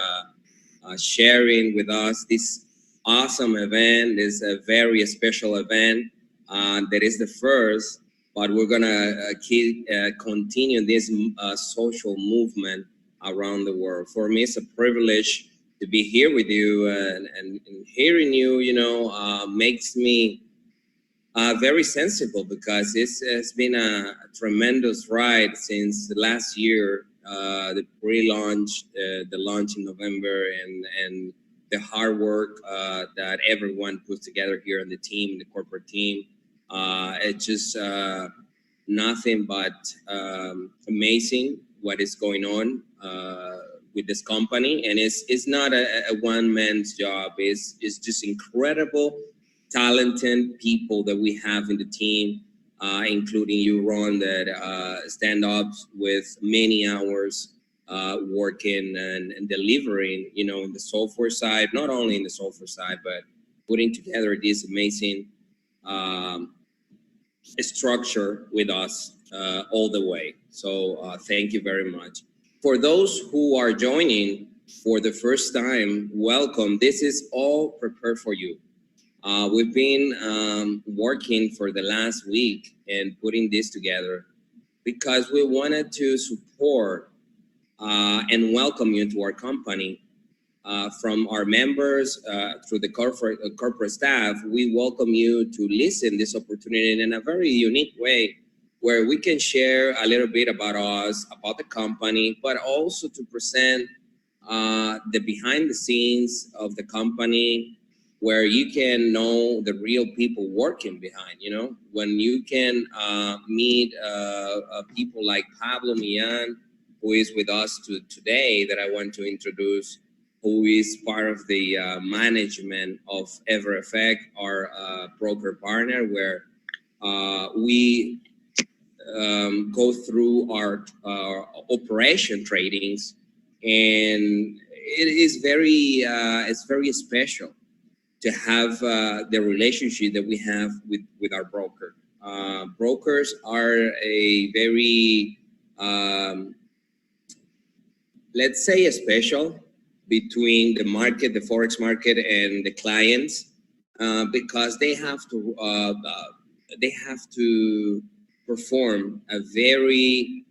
sharing with us this awesome event. This a very special event that is the first, but we're going to continue this social movement around the world. For me, it's a privilege to be here with you, and hearing you, you know, makes me very sensible, because it's been a tremendous ride since last year, the pre-launch, the launch in November, and the hard work that everyone puts together here on the team, the corporate team. It's just nothing but amazing what is going on with this company, and it's not a one man's job. It's just incredible, talented people that we have in the team, including you, Ron, that stand up with many hours working and delivering, you know, in the software side, not only in the software side, but putting together this amazing structure with us all the way. So thank you very much. For those who are joining for the first time, welcome. This is all prepared for you. We've been working for the last week and putting this together because we wanted to support and welcome you to our company. From our members through the corporate staff, we welcome you to listen this opportunity in a very unique way, where we can share a little bit about us, about the company, but also to present the behind the scenes of the company, where you can know the real people working behind, you know, when you can meet people like Pablo Millan, who is with us today, that I want to introduce, who is part of the management of EverFX, our broker partner, where we go through our operation tradings, and it is very, it's very special to have the relationship that we have with our broker. Brokers are a very, let's say, special between the market, the Forex market, and the clients, because they have to perform a very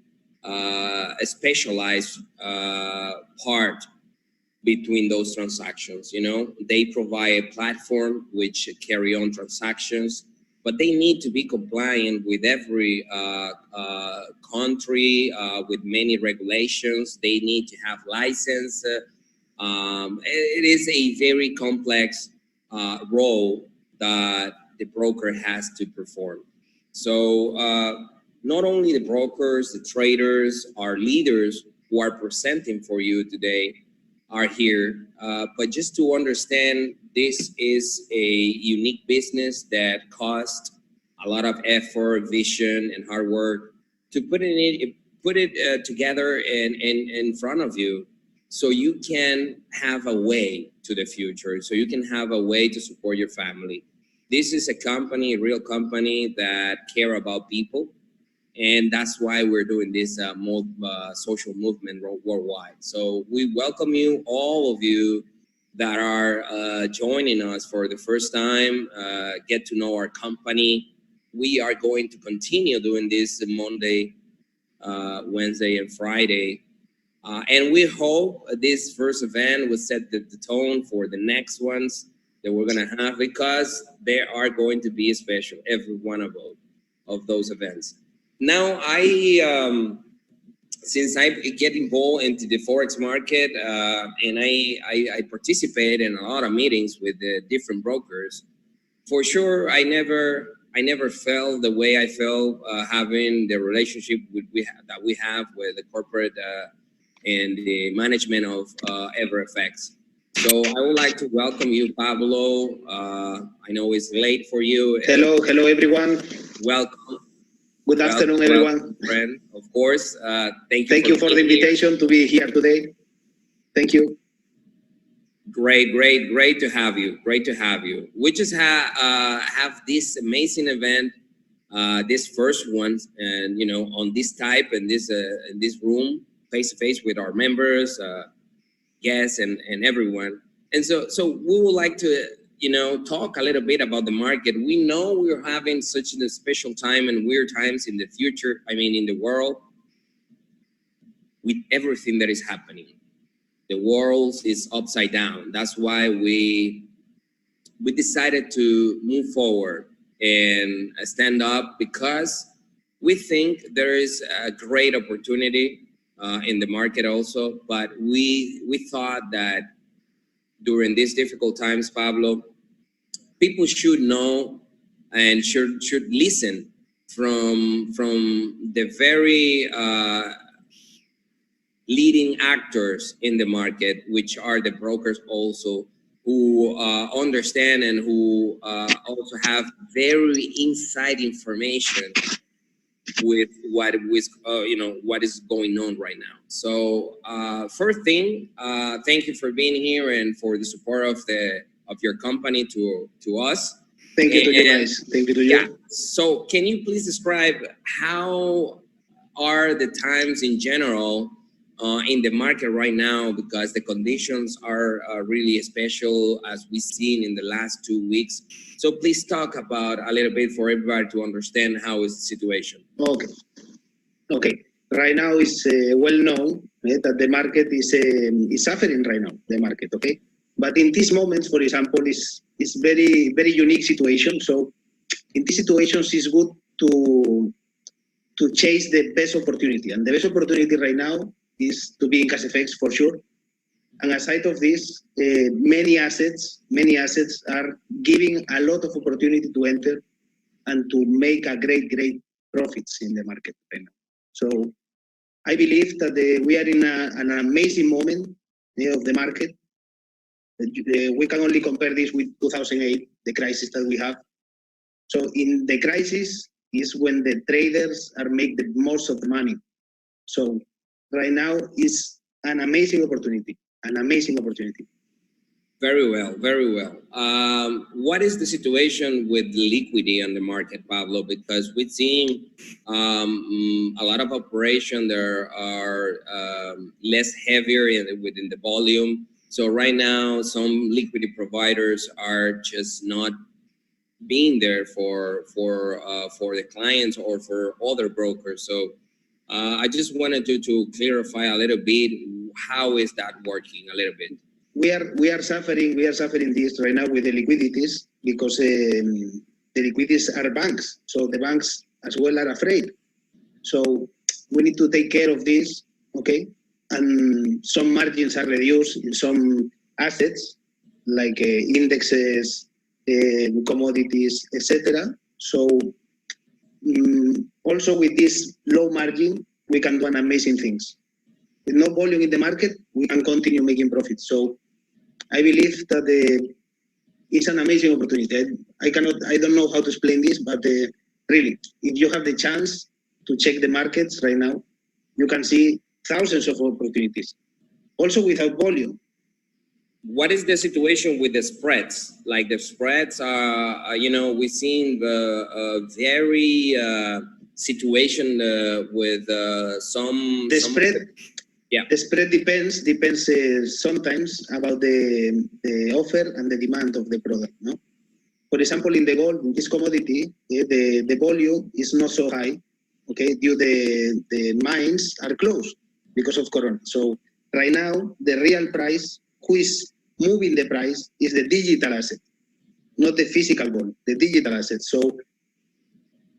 specialized part between those transactions. You know, they provide a platform which carry on transactions, but they need to be compliant with every country, with many regulations. They need to have license. It is a very complex role that the broker has to perform. So not only the brokers, the traders, our leaders who are presenting for you today are here, but just to understand, this is a unique business that costs a lot of effort, vision, and hard work to put it together and in front of you, so you can have a way to the future, so you can have a way to support your family. This is a company, a real company that care about people, and that's why we're doing this social movement worldwide. So we welcome you, all of you that are joining us for the first time, get to know our company. We are going to continue doing this Monday, Wednesday, and Friday, And we hope this first event will set the tone for the next ones that we're going to have, because they are going to be special, every one of those events. Now, since I get involved into the Forex market, and I participate in a lot of meetings with the different brokers, for sure, I never felt the way I felt having the relationship that we have with the corporate and the management of EverFX. So I would like to welcome you, Pablo. I know it's late for you. Hello everyone. Welcome. Good afternoon, everyone. Friend, of course. Thank you for the invitation to be here today. Thank you. Great to have you. Great to have you. We just have this amazing event, this first one, and on this type and this room, face to face with our members, guests, and everyone. And so we would like to talk a little bit about the market. We know we're having such a special time and weird times in the future. I mean, in the world, with everything that is happening. The world is upside down. That's why we decided to move forward and stand up, because we think there is a great opportunity in the market also. But we thought that during these difficult times, Pablo, people should know and should listen from the very leading actors in the market, which are the brokers also, who understand and who also have very inside information with what is going on right now. So first thing, thank you for being here and for the support of your company to us. Thank you to you guys. Thank you to you. Yeah. So can you please describe how are the times in general in the market right now, because the conditions are really special as we've seen in the last 2 weeks. So please talk about a little bit for everybody to understand how is the situation. Okay. Right now it's well known that the market is suffering right now, the market, okay? But in these moments, for example, it's very, very unique situation. So in these situations, it's good to chase the best opportunity. And the best opportunity right now is to be in CFX for sure. And aside of this, many assets are giving a lot of opportunity to enter and to make a great profits in the market right now. So I believe that we are in an amazing moment of the market. We can only compare this with 2008, the crisis that we have. So in the crisis is when the traders are make the most of the money. So right now is an amazing opportunity, Very well. What is the situation with liquidity on the market, Pablo? Because we've seen a lot of operation. There are less heavier within the volume. So right now, some liquidity providers are just not being there for the clients or for other brokers. So I just wanted to clarify a little bit, how is that working a little bit? We are suffering this right now with the liquidities, because the liquidities are banks. So the banks as well are afraid. So we need to take care of this, okay? And some margins are reduced in some assets, like indexes, commodities, etc. So also with this low margin, we can do an amazing things. With no volume in the market, we can continue making profits. So I believe that it's an amazing opportunity. I don't know how to explain this, but really, if you have the chance to check the markets right now, you can see thousands of opportunities, also without volume. What is the situation with the spreads? Like the spreads are, we've seen the very situation with some... The spread? Yeah. The spread depends sometimes about the offer and the demand of the product, no? For example, in the gold, in this commodity, the volume is not so high, okay, due the mines are closed, because of Corona. So right now, the real price, who is moving the price, is the digital asset, not the physical bond, the digital asset. So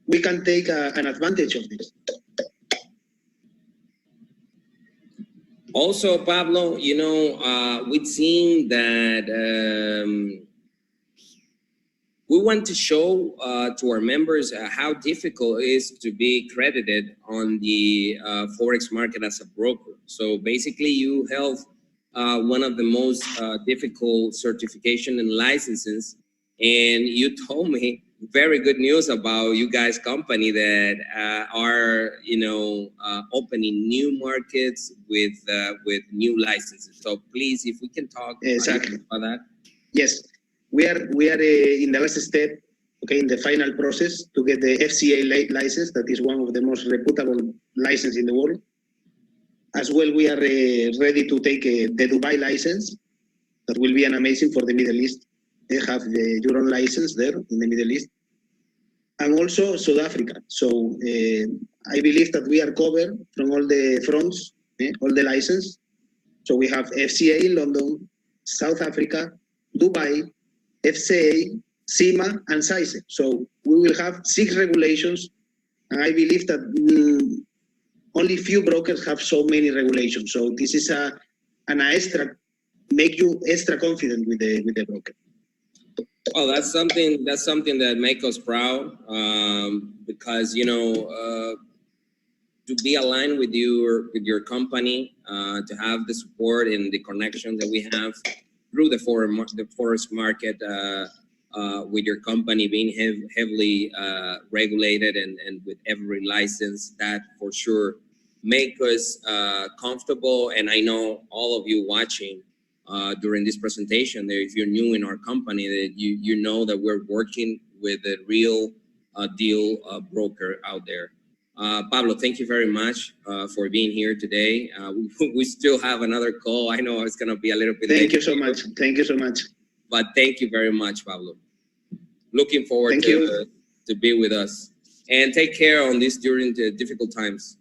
we can take an advantage of this. Also, Pablo, you know, we've seen that we want to show to our members how difficult it is to be credited on the Forex market as a broker. So basically, you held one of the most difficult certification and licenses, and you told me very good news about you guys' company that are, you know, opening new markets with new licenses. So please, if we can talk Exactly about that. Yes, we are in the last step, okay, in the final process to get the FCA license. That is one of the most reputable licenses in the world. As well, we are ready to take the Dubai license. That will be an amazing for the Middle East. They have the Euro license there in the Middle East. And also South Africa. So I believe that we are covered from all the fronts, all the license. So we have FCA in London, South Africa, Dubai, FCA, CIMA, and SAISE. So we will have 6 regulations, and I believe that only few brokers have so many regulations. So this is an extra, make you extra confident with the broker. Oh, that's something that makes us proud, because, you know, to be aligned with your company, to have the support and the connection that we have through the Forex market, with your company being heavily regulated and with every license, that for sure make us comfortable. And I know all of you watching during this presentation, that if you're new in our company, that you know that we're working with a real deal broker out there. Pablo, thank you very much for being here today. We still have another call. I know it's going to be a little bit late. Thank you so much. Thank you so much. But thank you very much, Pablo. Looking forward to be with us. And take care on this during the difficult times.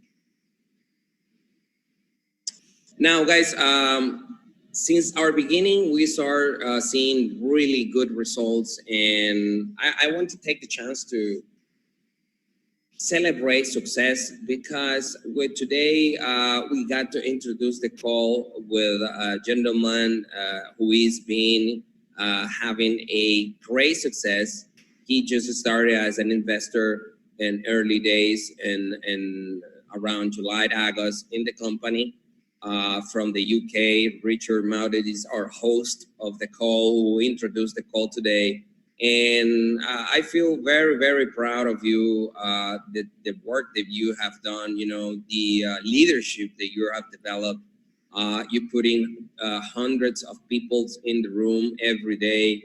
Now, guys, since our beginning, we start seeing really good results. And I want to take the chance to celebrate success, because with today we got to introduce the call with a gentleman who is having a great success. He just started as an investor in early days and around July, August in the company. From the UK, Richard Maudet is our host of the call, who introduced the call today. And I feel very, very proud of you, the work that you have done, you know, the leadership that you have developed. You putting hundreds of people in the room every day,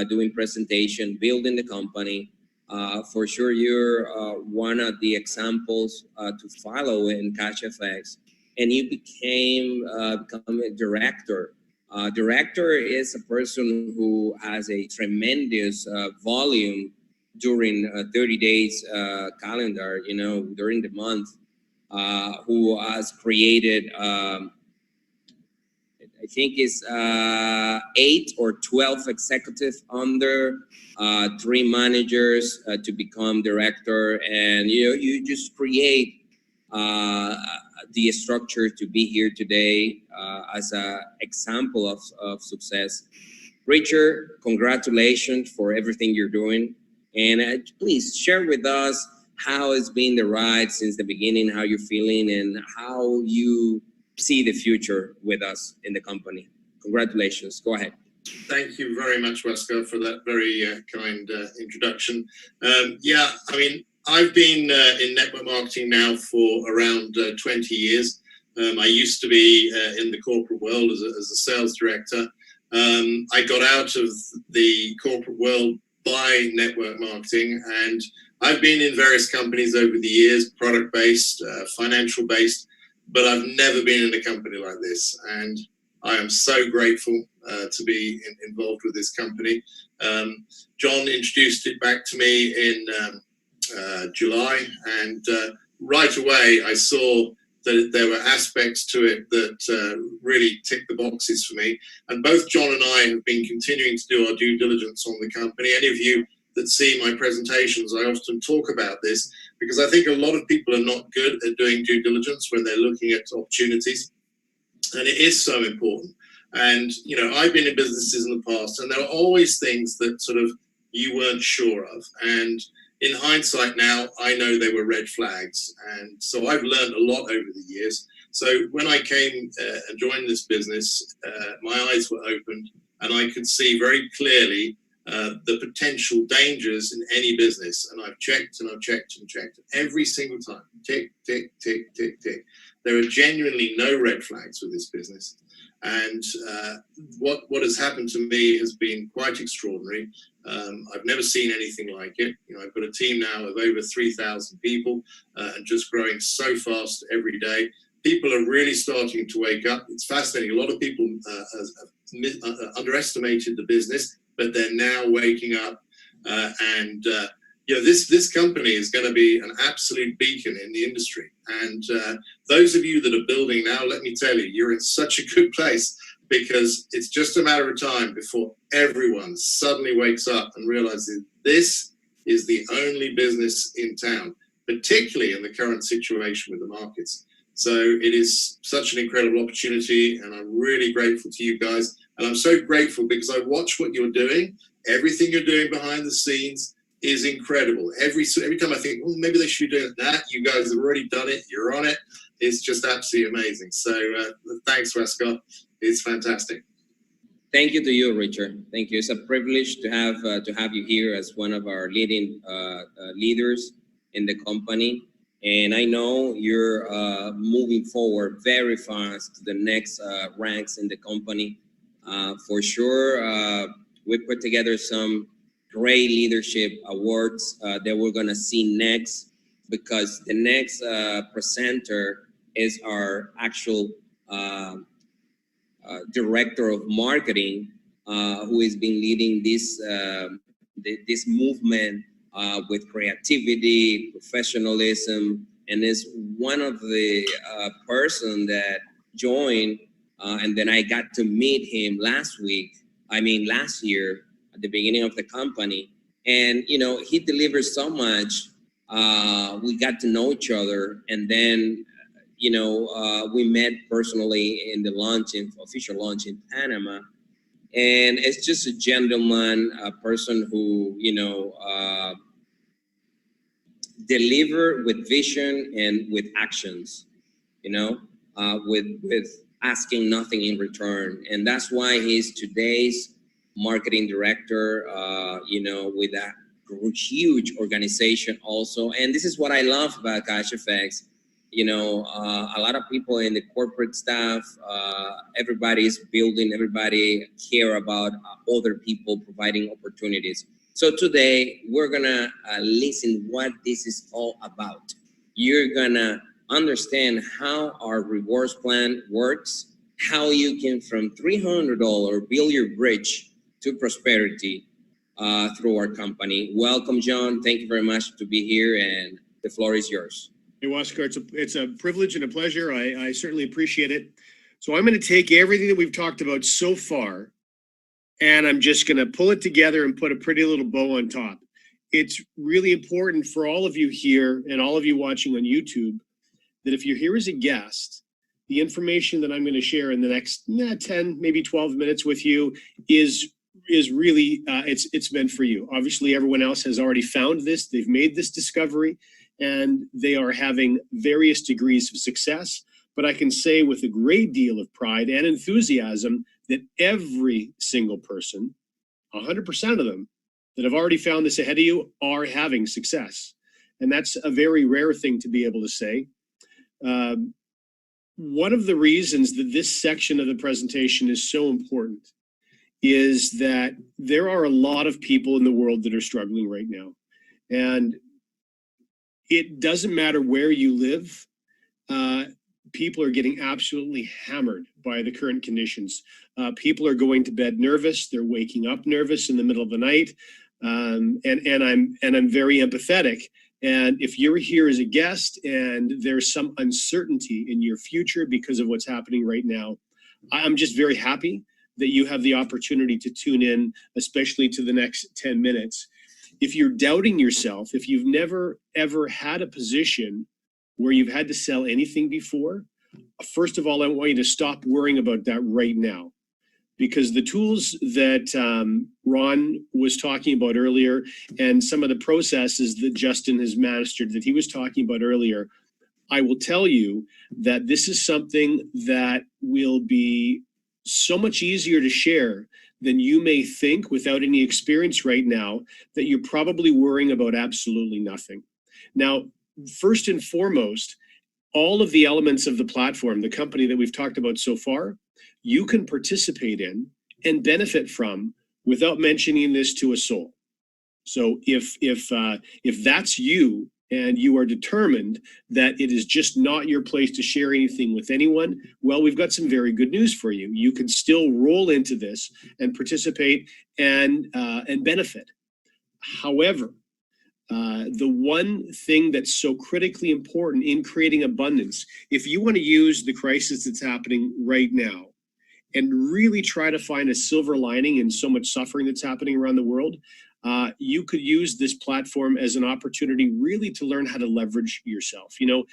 doing presentation, building the company. For sure, you're one of the examples to follow in CashFX. And you become a director. Director is a person who has a tremendous volume during 30 days calendar, you know, during the month, who has created, I think it's 8 or 12 executives under 3 managers to become director. And, you know, you just create the structure to be here today as an example of success. Richard, congratulations for everything you're doing. And please share with us how it's been the ride since the beginning, how you're feeling, and how you see the future with us in the company. Congratulations. Go ahead. Thank you very much, Wesker, for that very kind introduction. Yeah, I mean, I've been in network marketing now for around 20 years. I used to be in the corporate world as a sales director. I got out of the corporate world by network marketing, and I've been in various companies over the years, product-based, financial-based, but I've never been in a company like this. And I am so grateful to be involved with this company. John introduced it back to me in July, and right away I saw there were aspects to it that really ticked the boxes for me. And both John and I have been continuing to do our due diligence on the company. Any of you that see my presentations, I often talk about this because I think a lot of people are not good at doing due diligence when they're looking at opportunities. And it is so important. And, you know, I've been in businesses in the past and there are always things that sort of you weren't sure of. And in hindsight now, I know they were red flags. And so I've learned a lot over the years. So when I came and joined this business, my eyes were opened and I could see very clearly the potential dangers in any business. And I've checked and I've checked and checked every single time. Tick, tick, tick, tick, tick. There are genuinely no red flags with this business. And what has happened to me has been quite extraordinary. I've never seen anything like it. You know, I've got a team now of over 3,000 people and just growing so fast every day. People are really starting to wake up. It's fascinating. A lot of people have underestimated the business, but they're now waking up. You know, this company is going to be an absolute beacon in the industry. And those of you that are building now, let me tell you, you're in such a good place because it's just a matter of time before everyone suddenly wakes up and realizes this is the only business in town, particularly in the current situation with the markets. So it is such an incredible opportunity, and I'm really grateful to you guys. And I'm so grateful because I watch what you're doing. Everything you're doing behind the scenes is incredible. Every time I think, well, maybe they should be doing that. You guys have already done it. You're on it. It's just absolutely amazing. So thanks, Westcott. It's fantastic. Thank you to you, Richard. Thank you. It's a privilege to have you here as one of our leading leaders in the company. And I know you're moving forward very fast to the next ranks in the company. For sure, we put together some great leadership awards that we're gonna see next, because the next presenter is our actual director of marketing, who has been leading this movement with creativity, professionalism, and is one of the person that joined, and then I got to meet him last year at the beginning of the company. And, you know, he delivers so much. We got to know each other, and then, you know, we met personally in the official launch in Panama. And it's just a gentleman, a person who, you know, deliver with vision and with actions, you know, with asking nothing in return. And that's why he's today's marketing director, you know, with a huge organization also. And this is what I love about CFX. You know, a lot of people in the corporate staff, everybody's building, everybody care about other people providing opportunities. So today we're gonna listen what this is all about. You're gonna understand how our rewards plan works, how you can from $300 build your bridge to prosperity through our company. Welcome, John. Thank you very much to be here, and the floor is yours. Hey, Oscar, it's a privilege and a pleasure. I certainly appreciate it. So I'm going to take everything that we've talked about so far, and I'm just going to pull it together and put a pretty little bow on top. It's really important for all of you here and all of you watching on YouTube that if you're here as a guest, the information that I'm going to share in the next 10, maybe 12 minutes with you is really, it's meant for you. Obviously, everyone else has already found this. They've made this discovery, and they are having various degrees of success. But I can say with a great deal of pride and enthusiasm that every single person, 100% of them that have already found this ahead of you, are having success. And that's a very rare thing to be able to say. One of the reasons that this section of the presentation is so important is that there are a lot of people in the world that are struggling right now. And it doesn't matter where you live, people are getting absolutely hammered by the current conditions. People are going to bed nervous, they're waking up nervous in the middle of the night. And I'm very empathetic. And if you're here as a guest and there's some uncertainty in your future because of what's happening right now, I'm just very happy that you have the opportunity to tune in, especially to the next 10 minutes. If you're doubting yourself, if you've never, ever had a position where you've had to sell anything before, first of all, I want you to stop worrying about that right now. Because the tools that Ron was talking about earlier and some of the processes that Justin has mastered that he was talking about earlier, I will tell you that this is something that will be so much easier to share than you may think without any experience right now, that you're probably worrying about absolutely nothing. Now, first and foremost, all of the elements of the platform, the company that we've talked about so far, you can participate in and benefit from without mentioning this to a soul. So if that's you and you are determined that it is just not your place to share anything with anyone, well, we've got some very good news for you. You can still roll into this and participate and benefit. However, the one thing that's so critically important in creating abundance, if you want to use the crisis that's happening right now and really try to find a silver lining in so much suffering that's happening around the world, you could use this platform as an opportunity really to learn how to leverage yourself. You know,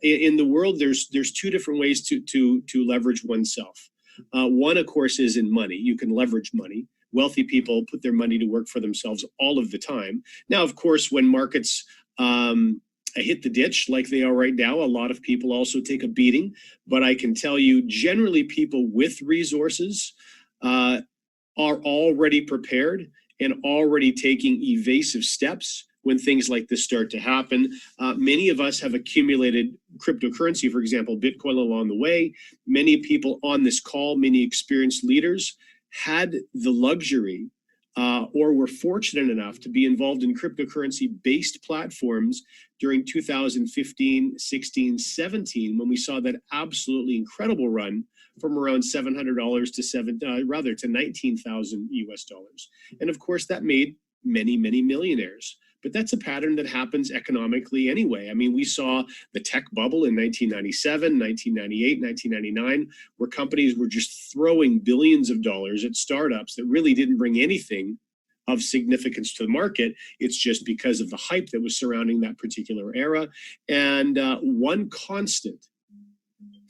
in the world, there's two different ways to leverage oneself. One, of course, is in money. You can leverage money. Wealthy people put their money to work for themselves all of the time. Now, of course, when markets hit the ditch like they are right now, a lot of people also take a beating. But I can tell you, generally, people with resources are already prepared and already taking evasive steps when things like this start to happen. Many of us have accumulated cryptocurrency, for example, Bitcoin along the way. Many people on this call, many experienced leaders, had the luxury or were fortunate enough to be involved in cryptocurrency-based platforms during 2015, 16, 17, when we saw that absolutely incredible run from around $700 to 19,000 US dollars. And of course, that made many, many millionaires. But that's a pattern that happens economically anyway. I mean, we saw the tech bubble in 1997, 1998, 1999, where companies were just throwing billions of dollars at startups that really didn't bring anything of significance to the market. It's just because of the hype that was surrounding that particular era. And one constant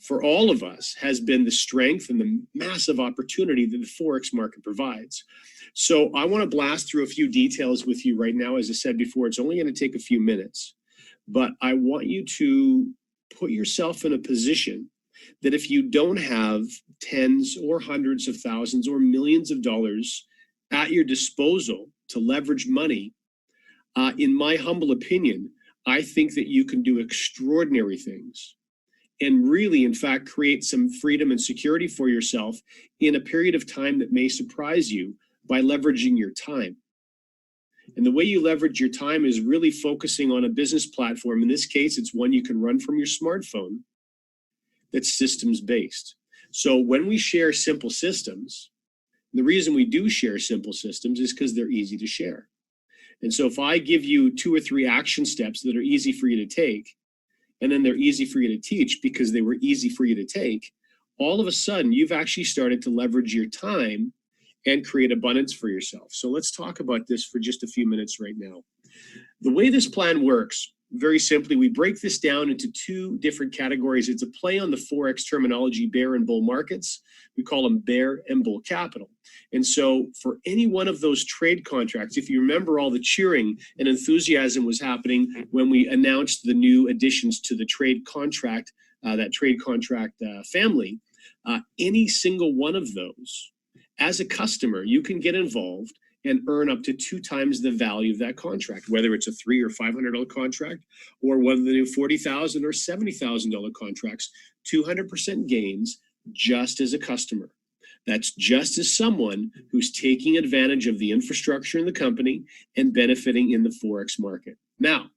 for all of us has been the strength and the massive opportunity that the Forex market provides. So I want to blast through a few details with you right now. As I said before, it's only going to take a few minutes, but I want you to put yourself in a position that if you don't have tens or hundreds of thousands or millions of dollars at your disposal to leverage money, in my humble opinion, I think that you can do extraordinary things and really, in fact, create some freedom and security for yourself in a period of time that may surprise you by leveraging your time. And the way you leverage your time is really focusing on a business platform. In this case, it's one you can run from your smartphone that's systems-based. So when we share simple systems, the reason we do share simple systems is because they're easy to share. And so if I give you 2 or 3 action steps that are easy for you to take, and then they're easy for you to teach because they were easy for you to take, all of a sudden you've actually started to leverage your time and create abundance for yourself. So let's talk about this for just a few minutes right now. The way this plan works, very simply, we break this down into 2 different categories. It's a play on the Forex terminology, bear and bull markets. We call them bear and bull capital. And so for any one of those trade contracts, if you remember all the cheering and enthusiasm was happening when we announced the new additions to the trade contract, family, any single one of those, as a customer, you can get involved and earn up to 2 times the value of that contract, whether it's a $300 or $500 contract or one of the new $40,000 or $70,000 contracts, 200% gains just as a customer. That's just as someone who's taking advantage of the infrastructure in the company and benefiting in the Forex market. Now,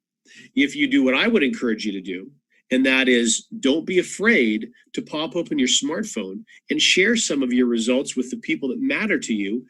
if you do what I would encourage you to do, and that is don't be afraid to pop open your smartphone and share some of your results with the people that matter to you.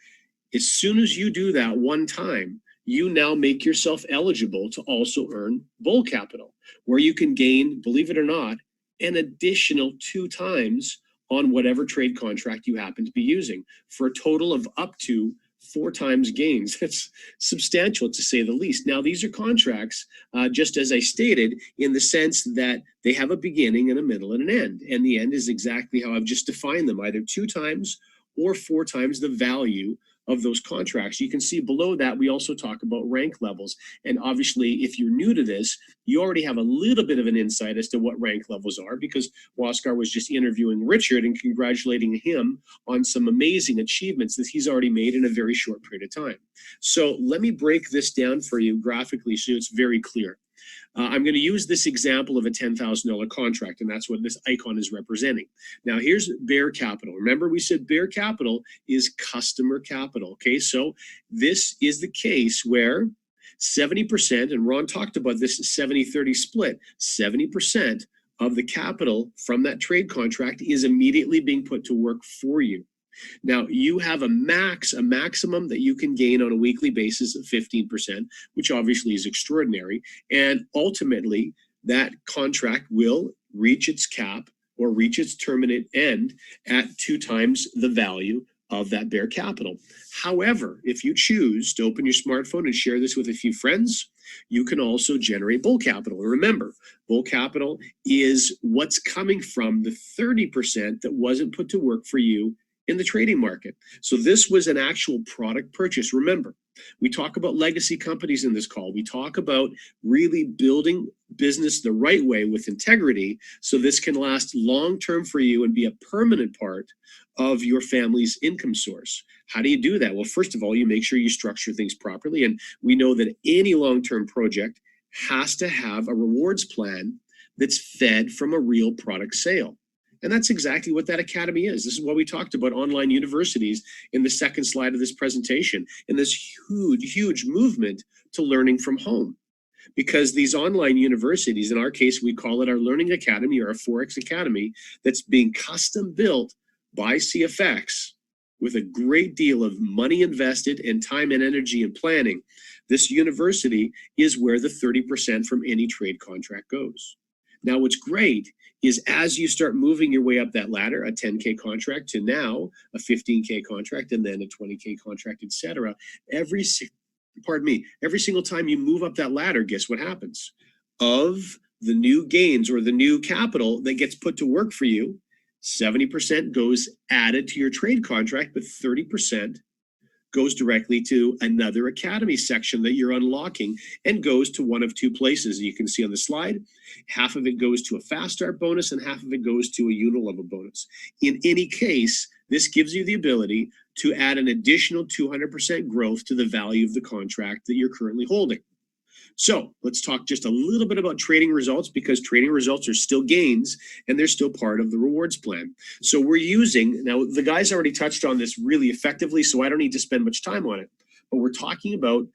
As soon as you do that one time, you now make yourself eligible to also earn bull capital, where you can gain, believe it or not, an additional 2 times on whatever trade contract you happen to be using, for a total of up to 4 times gains. That's substantial, to say the least. Now, these are contracts, just as I stated, in the sense that they have a beginning and a middle and an end. And the end is exactly how I've just defined them, either 2 times or 4 times the value of those contracts. You can see below that, we also talk about rank levels. And obviously, if you're new to this, you already have a little bit of an insight as to what rank levels are, because Waskar was just interviewing Richard and congratulating him on some amazing achievements that he's already made in a very short period of time. So let me break this down for you graphically so it's very clear. I'm going to use this example of a $10,000 contract, and that's what this icon is representing. Now, here's Bear Capital. Remember, we said Bear Capital is customer capital, okay? So this is the case where 70%, and Ron talked about this 70-30 split, 70% of the capital from that trade contract is immediately being put to work for you. Now, you have a maximum that you can gain on a weekly basis of 15%, which obviously is extraordinary. And ultimately, that contract will reach its cap or reach its terminate end at 2 times the value of that Bear Capital. However, if you choose to open your smartphone and share this with a few friends, you can also generate bull capital. And remember, bull capital is what's coming from the 30% that wasn't put to work for you in the trading market. So this was an actual product purchase. Remember, we talk about legacy companies in this call. We talk about really building business the right way with integrity, so this can last long-term for you and be a permanent part of your family's income source. How do you do that? Well, first of all, you make sure you structure things properly. And we know that any long-term project has to have a rewards plan that's fed from a real product sale. And that's exactly what that academy is. This is what we talked about online universities in the second slide of this presentation, and this huge movement to learning from home. Because these online universities, in our case, we call it our Learning Academy or our Forex Academy, that's being custom built by CFX with a great deal of money invested and time and energy and planning. This university is where the 30% from any trade contract goes. Now, what's great is as you start moving your way up that ladder, a 10K contract to now a 15K contract and then a 20K contract, etc. Every single time you move up that ladder, guess what happens? Of the new gains or the new capital that gets put to work for you, 70% goes added to your trade contract, but 30% goes directly to another academy section that you're unlocking and goes to one of 2 places. You can see on the slide, half of it goes to a fast start bonus and half of it goes to a unilevel bonus. In any case, this gives you the ability to add an additional 200% growth to the value of the contract that you're currently holding. So let's talk just a little bit about trading results, because trading results are still gains and they're still part of the rewards plan. So we're using, now the guys already touched on this really effectively, so I don't need to spend much time on it, but we're talking about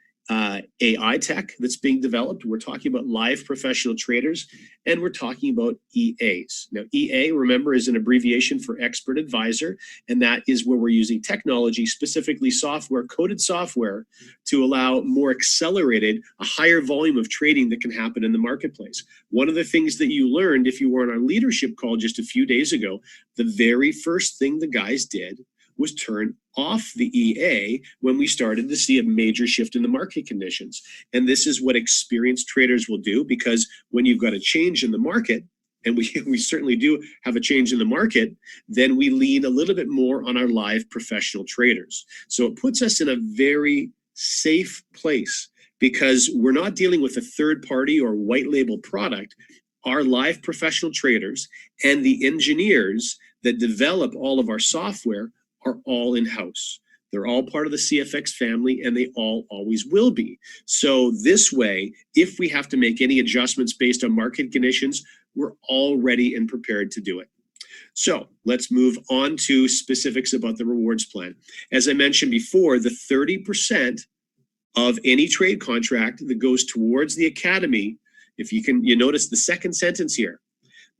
AI tech that's being developed. We're talking about live professional traders, and we're talking about EAs. Now, EA, remember, is an abbreviation for expert advisor, and that is where we're using technology, specifically software, coded software, to allow more accelerated, a higher volume of trading that can happen in the marketplace. One of the things that you learned if you were on our leadership call just a few days ago, the very first thing the guys did was turn off the EA when we started to see a major shift in the market conditions. And this is what experienced traders will do, because when you've got a change in the market, and we certainly do have a change in the market, then we lean a little bit more on our live professional traders. So it puts us in a very safe place, because we're not dealing with a third party or white label product. Our live professional traders and the engineers that develop all of our software are all in-house. They're all part of the CFX family, and they all always will be. So this way, if we have to make any adjustments based on market conditions, we're all ready and prepared to do it. So let's move on to specifics about the rewards plan. As I mentioned before, the 30% of any trade contract that goes towards the academy, if you notice the second sentence here,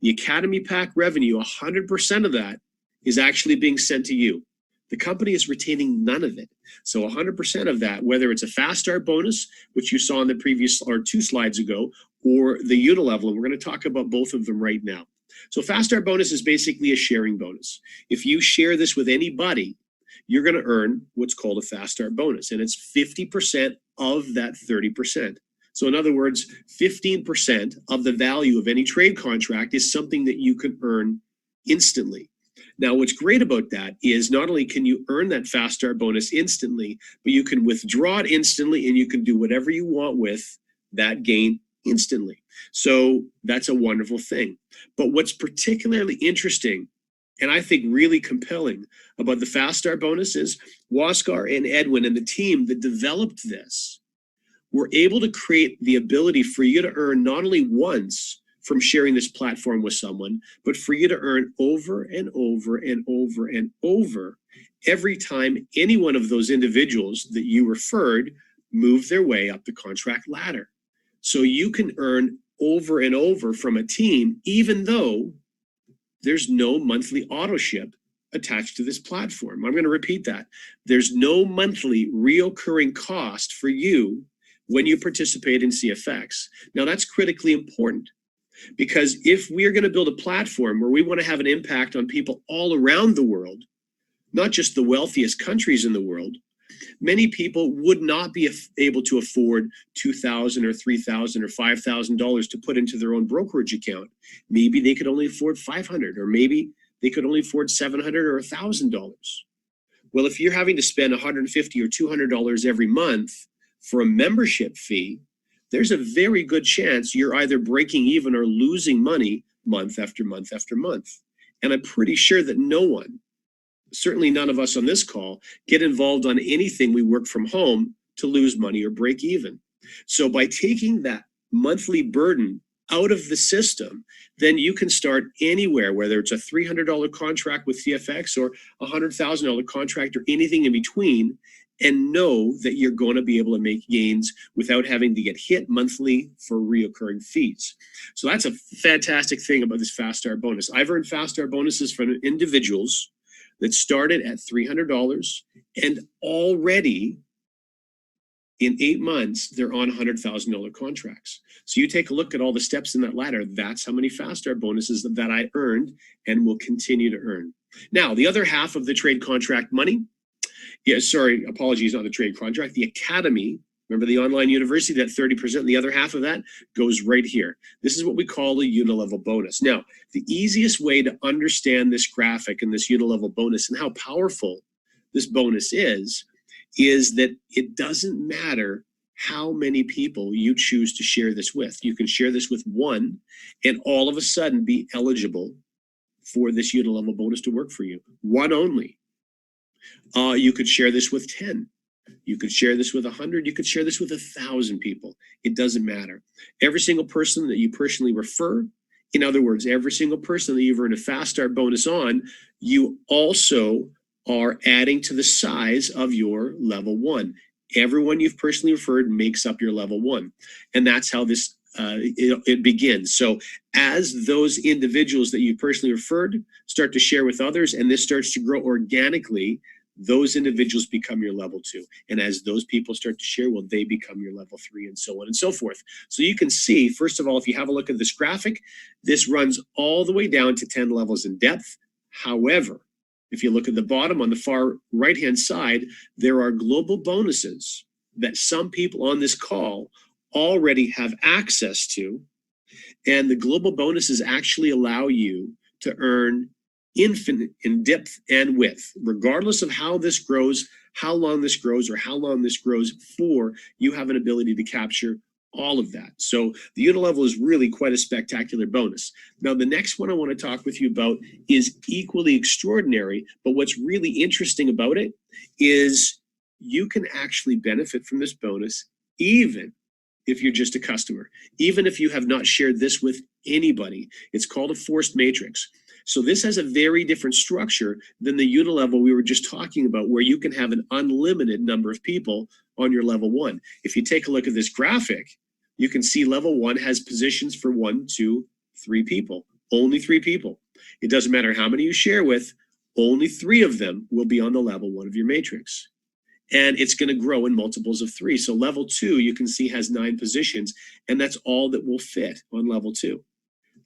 the academy pack revenue, 100% of that is actually being sent to you. The company is retaining none of it. So 100% of that, whether it's a fast start bonus, which you saw in the previous or 2 slides ago, or the unilevel, and we're going to talk about both of them right now. So fast start bonus is basically a sharing bonus. If you share this with anybody, you're going to earn what's called a fast start bonus, and it's 50% of that 30%. So in other words, 15% of the value of any trade contract is something that you can earn instantly. Now, what's great about that is not only can you earn that fast start bonus instantly, but you can withdraw it instantly and you can do whatever you want with that gain instantly. So that's a wonderful thing. But what's particularly interesting and I think really compelling about the fast start bonus is Waskar and Edwin and the team that developed this were able to create the ability for you to earn not only once from sharing this platform with someone, but for you to earn over and over and over and over every time any one of those individuals that you referred move their way up the contract ladder. So you can earn over and over from a team, even though there's no monthly auto ship attached to this platform. I'm going to repeat that. There's no monthly reoccurring cost for you when you participate in CFX. Now that's critically important. Because if we're going to build a platform where we want to have an impact on people all around the world, not just the wealthiest countries in the world, many people would not be able to afford $2,000 or $3,000 or $5,000 to put into their own brokerage account. Maybe they could only afford $500, or maybe they could only afford $700 or $1,000. Well, if you're having to spend $150 or $200 every month for a membership fee, there's a very good chance you're either breaking even or losing money month after month after month. And I'm pretty sure that no one, certainly none of us on this call, get involved on anything we work from home to lose money or break even. So by taking that monthly burden out of the system, then you can start anywhere, whether it's a $300 contract with CFX or a $100,000 contract or anything in between, and know that you're going to be able to make gains without having to get hit monthly for reoccurring fees. So that's a fantastic thing about this fast start bonus. I've earned fast start bonuses from individuals that started at $300 and already in 8 months, they're on $100,000 contracts. So you take a look at all the steps in that ladder. That's how many fast start bonuses that I earned and will continue to earn. Now, the other half of the trade contract money, apologies on the trade contract, the academy, remember the online university, that 30%, the other half of that goes right here. This is what we call a unilevel bonus. Now, the easiest way to understand this graphic and this unilevel bonus and how powerful this bonus is that it doesn't matter how many people you choose to share this with. You can share this with one and all of a sudden be eligible for this unilevel bonus to work for you. One only. You could share this with 10. You could share this with 100. You could share this with 1,000 people. It doesn't matter. Every single person that you personally refer, in other words, every single person that you've earned a fast start bonus on, you also are adding to the size of your level 1. Everyone you've personally referred makes up your level 1. And that's how this it begins. So as those individuals that you personally referred start to share with others, and this starts to grow organically, those individuals become your level 2. And as those people start to share, well, they become your level 3, and so on and so forth. So you can see, first of all, if you have a look at this graphic, this runs all the way down to 10 levels in depth. However, if you look at the bottom on the far right-hand side, there are global bonuses that some people on this call already have access to. And the global bonuses actually allow you to earn infinite in depth and width, regardless of how this grows, how long this grows, or how long this grows for. You have an ability to capture all of that. So the unilevel is really quite a spectacular bonus. Now, the next one I want to talk with you about is equally extraordinary, but what's really interesting about it is you can actually benefit from this bonus even if you're just a customer, even if you have not shared this with anybody. It's called a forced matrix. So this has a very different structure than the unilevel we were just talking about, where you can have an unlimited number of people on your level 1. If you take a look at this graphic, you can see level 1 has positions for 1, 2, 3 people, only 3 people. It doesn't matter how many you share with, Only 3 of them will be on the level 1 of your matrix. And it's going to grow in multiples of 3. So level 2, you can see, has 9 positions, and that's all that will fit on level 2.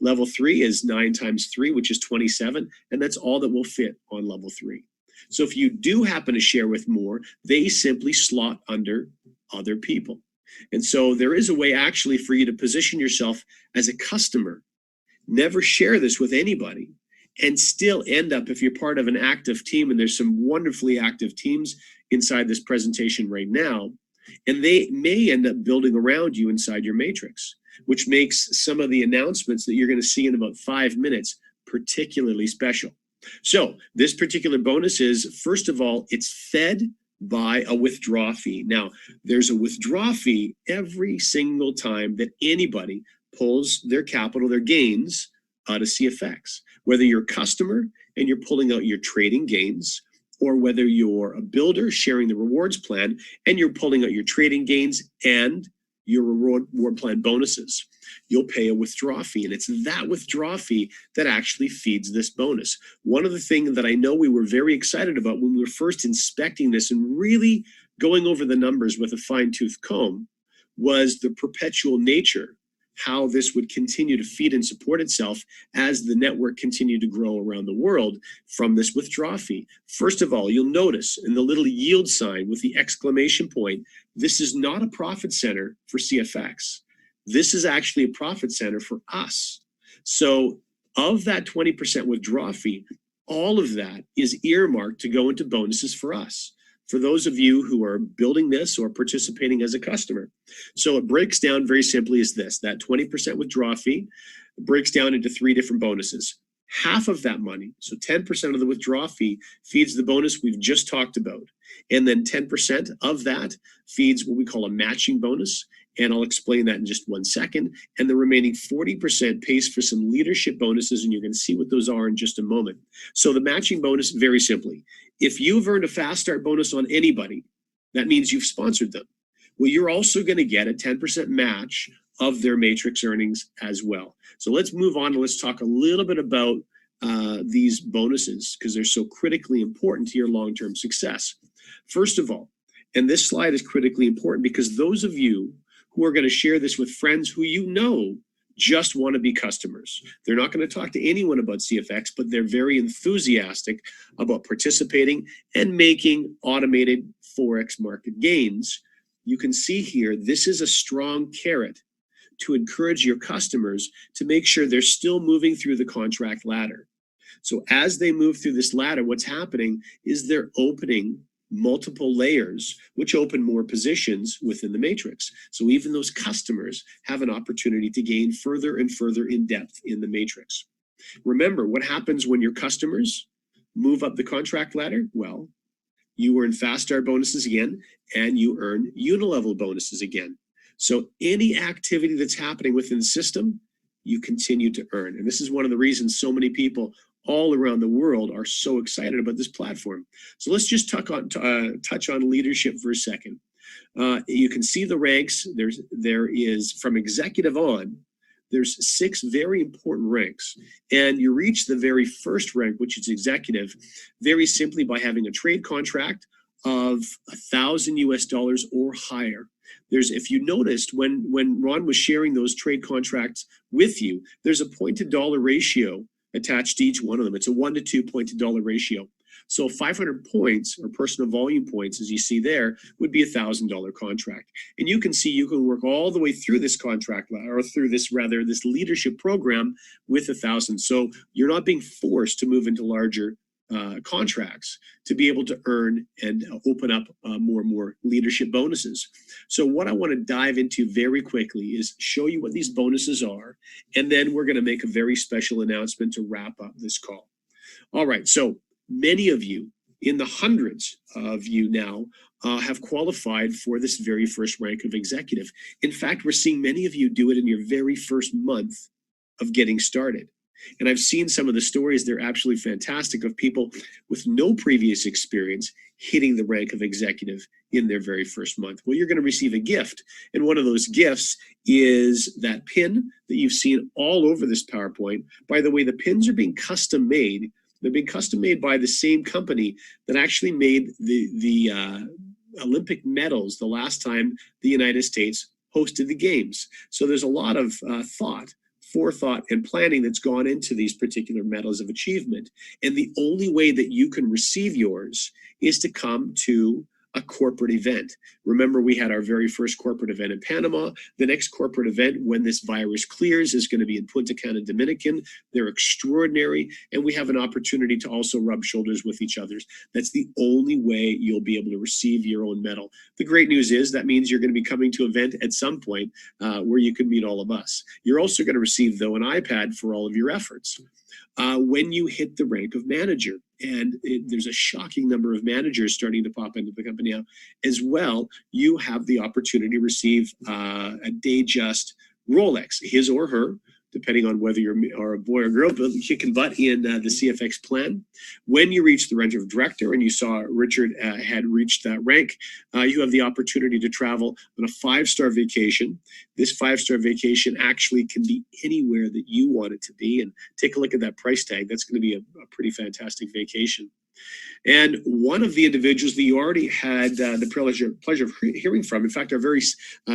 Level 3 is 9 times 3, which is 27, and that's all that will fit on level 3. So if you do happen to share with more, they simply slot under other people. And so there is a way actually for you to position yourself as a customer. Never share this with anybody, and still end up, if you're part of an active team, and there's some wonderfully active teams inside this presentation right now, and they may end up building around you inside your matrix, which makes some of the announcements that you're going to see in about 5 minutes particularly special. So this particular bonus is, first of all, it's fed by a withdraw fee. Now, there's a withdraw fee every single time that anybody pulls their capital, their gains, out of CFX. Whether you're a customer and you're pulling out your trading gains, or whether you're a builder sharing the rewards plan and you're pulling out your trading gains and your reward plan bonuses, you'll pay a withdraw fee. And it's that withdraw fee that actually feeds this bonus. One of the things that I know we were very excited about when we were first inspecting this and really going over the numbers with a fine-tooth comb was the perpetual nature, how this would continue to feed and support itself as the network continued to grow around the world from this withdraw fee. First of all, you'll notice in the little yield sign with the exclamation point, this is not a profit center for CFX. This is actually a profit center for us. So of that 20% withdraw fee, all of that is earmarked to go into bonuses for us, for those of you who are building this or participating as a customer. So it breaks down very simply as this: that 20% withdraw fee breaks down into 3 different bonuses. Half of that money, so 10% of the withdraw fee, feeds the bonus we've just talked about. And then 10% of that feeds what we call a matching bonus. And I'll explain that in just 1 second. And the remaining 40% pays for some leadership bonuses, and you're going to see what those are in just a moment. So the matching bonus, very simply, if you've earned a fast start bonus on anybody, that means you've sponsored them. Well, you're also going to get a 10% match of their matrix earnings as well. So let's move on and let's talk a little bit about these bonuses, because they're so critically important to your long-term success. First of all, and this slide is critically important because those of you who are going to share this with friends who you know just want to be customers. They're not going to talk to anyone about CFX, but they're very enthusiastic about participating and making automated Forex market gains. You can see here, this is a strong carrot to encourage your customers to make sure they're still moving through the contract ladder. So as they move through this ladder, what's happening is they're opening multiple layers, which open more positions within the matrix. So even those customers have an opportunity to gain further and further in depth in the matrix. Remember, what happens when your customers move up the contract ladder? Well, you earn fast start bonuses again, and you earn unilevel bonuses again. So any activity that's happening within the system, you continue to earn. And this is one of the reasons so many people all around the world are so excited about this platform. So let's just touch on leadership for a second. You can see the ranks. There is, from executive on, there's 6 very important ranks. And you reach the very first rank, which is executive, very simply by having a trade contract of $1,000 or higher. If you noticed when Ron was sharing those trade contracts with you, there's a point to dollar ratio attached to each one of them. It's a 1 to 2 point to dollar ratio. So 500 points, or personal volume points, as you see there, would be $1,000 contract. And you can see you can work all the way through this contract, or through this leadership program with 1,000. So you're not being forced to move into larger contracts to be able to earn and open up more and more leadership bonuses. So what I want to dive into very quickly is show you what these bonuses are, and then we're going to make a very special announcement to wrap up this call. All right, so many of you, in the hundreds of you now, have qualified for this very first rank of executive. In fact, we're seeing many of you do it in your very first month of getting started. And I've seen some of the stories, they're absolutely fantastic, of people with no previous experience hitting the rank of executive in their very first month. Well, you're going to receive a gift. And one of those gifts is that pin that you've seen all over this PowerPoint. By the way, the pins are being custom made They're being custom made by the same company that actually made the Olympic medals the last time the United States hosted the games. So there's a lot of forethought, and planning that's gone into these particular medals of achievement. And the only way that you can receive yours is to come to a corporate event. Remember, we had our very first corporate event in Panama. The next corporate event, when this virus clears, is going to be in Punta Cana, Dominican. They're extraordinary, and we have an opportunity to also rub shoulders with each other. That's the only way you'll be able to receive your own medal. The great news is that means you're going to be coming to an event at some point where you can meet all of us. You're also going to receive, though, an iPad for all of your efforts. When you hit the rank of manager, and there's a shocking number of managers starting to pop into the company now as well, you have the opportunity to receive a Datejust Rolex, his or her, depending on whether you're a boy or girl, but kicking butt in the CFX plan. When you reach the rank of director, and you saw Richard had reached that rank, you have the opportunity to travel on a 5-star vacation. This 5-star vacation actually can be anywhere that you want it to be. And take a look at that price tag. That's going to be a pretty fantastic vacation. And one of the individuals that you already had the pleasure of hearing from, in fact, our very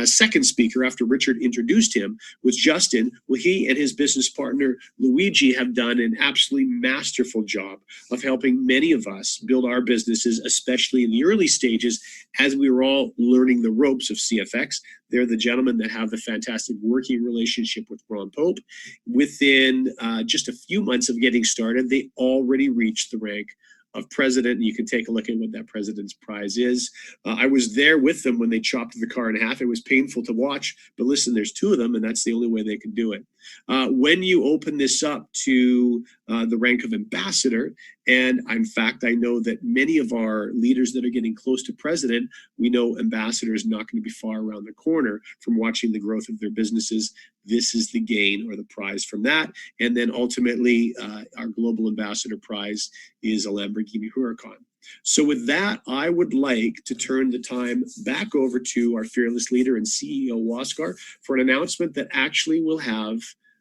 second speaker after Richard introduced him, was Justin. Well, he and his business partner, Luigi, have done an absolutely masterful job of helping many of us build our businesses, especially in the early stages as we were all learning the ropes of CFX. They're the gentlemen that have the fantastic working relationship with Ron Pope. Within just a few months of getting started, they already reached the rank of president. You can take a look at what that president's prize is. I was there with them when they chopped the car in half. It was painful to watch, but listen, there's 2 of them, and that's the only way they can do it. When you open this up to the rank of ambassador, and in fact, I know that many of our leaders that are getting close to president, we know ambassador is not going to be far around the corner from watching the growth of their businesses. This is the gain or the prize from that. And then ultimately, our global ambassador prize is a Lamborghini Huracan. So with that, I would like to turn the time back over to our fearless leader and CEO, Waskar, for an announcement that actually will have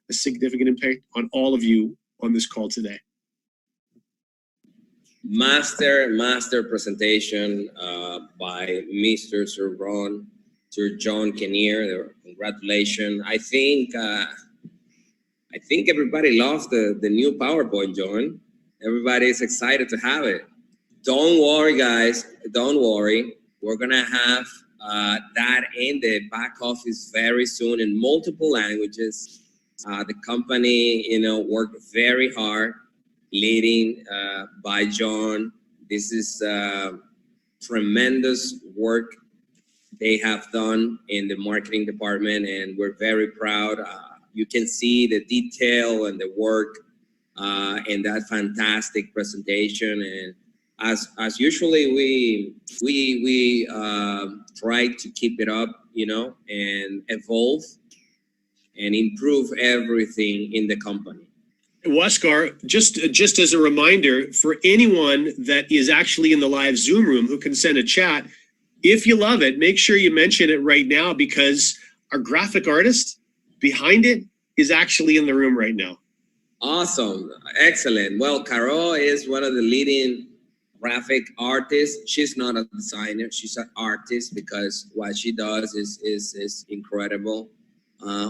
a significant impact on all of you on this call today. Master presentation by Mr. Sir Ron, Sir John Kinnear. Congratulations. I think everybody loves the new PowerPoint, John. Everybody is excited to have it. Don't worry, guys. Don't worry. We're gonna have that in the back office very soon in multiple languages. The company, worked very hard, leading by John. This is tremendous work they have done in the marketing department, and we're very proud. You can see the detail and the work in that fantastic presentation. And as usually, we try to keep it up, and evolve and improve everything in the company. Waskar, just as a reminder for anyone that is actually in the live Zoom room who can send a chat, if you love it, make sure you mention it right now, because our graphic artist behind it is actually in the room right now. Awesome. Excellent. Well, Caro is one of the leading graphic artists. She's not a designer. She's an artist, because what she does is incredible.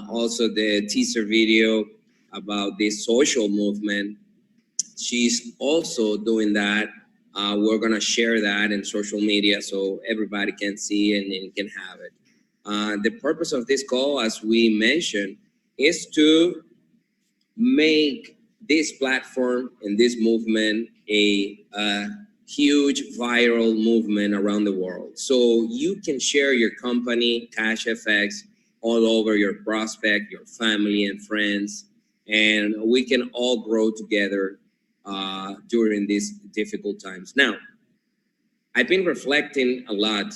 Also, the teaser video about this social movement, she's also doing that. We're going to share that in social media so everybody can see and can have it. The purpose of this call, as we mentioned, is to make this platform and this movement a huge viral movement around the world. So you can share your company, CashFX, all over your prospect, your family and friends, and we can all grow together during these difficult times. Now, I've been reflecting a lot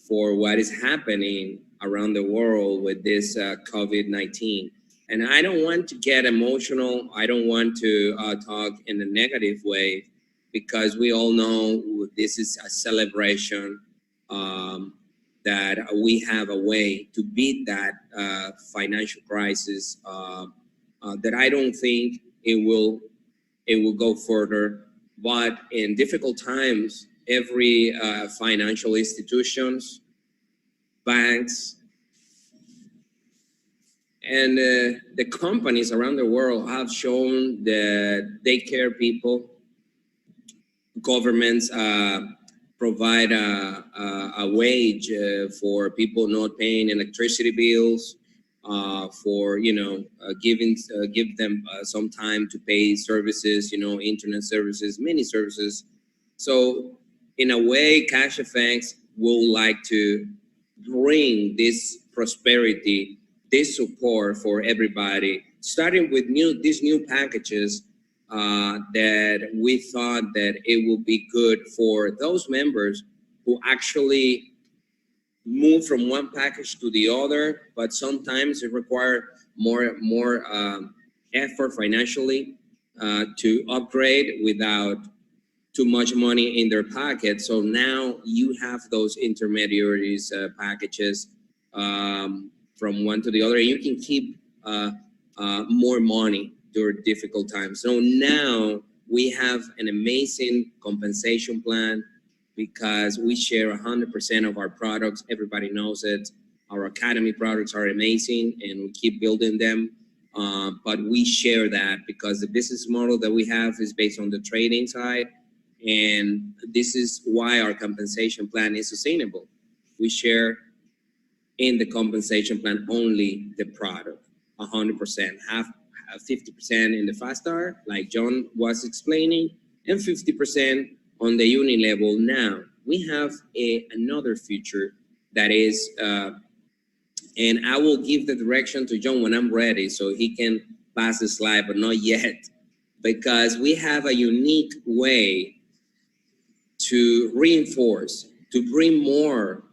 for what is happening around the world with this COVID-19. And I don't want to get emotional. I don't want to talk in a negative way, because we all know this is a celebration, that we have a way to beat that financial crisis, that I don't think it will it will go further. But in difficult times, every financial institutions, banks, and the companies around the world have shown that they care people. Governments provide a wage for people not paying electricity bills, for give them some time to pay services, internet services, many services. So in a way, CashFX would like to bring this prosperity, this support for everybody, starting with these new packages that we thought that it would be good for those members who actually move from one package to the other, but sometimes it requires more effort financially to upgrade without too much money in their pocket. So now you have those intermediaries packages from one to the other. You can keep more money during difficult times. So now we have an amazing compensation plan because we share 100% of our products. Everybody knows it. Our Academy products are amazing and we keep building them. But we share that because the business model that we have is based on the trading side. And this is why our compensation plan is sustainable. We share in the compensation plan only the product, 100%, half 50% in the fast start, like John was explaining, and 50% on the uni level. Now we have another feature that is, and I will give the direction to John when I'm ready, so he can pass the slide, but not yet, because we have a unique way to reinforce, to bring more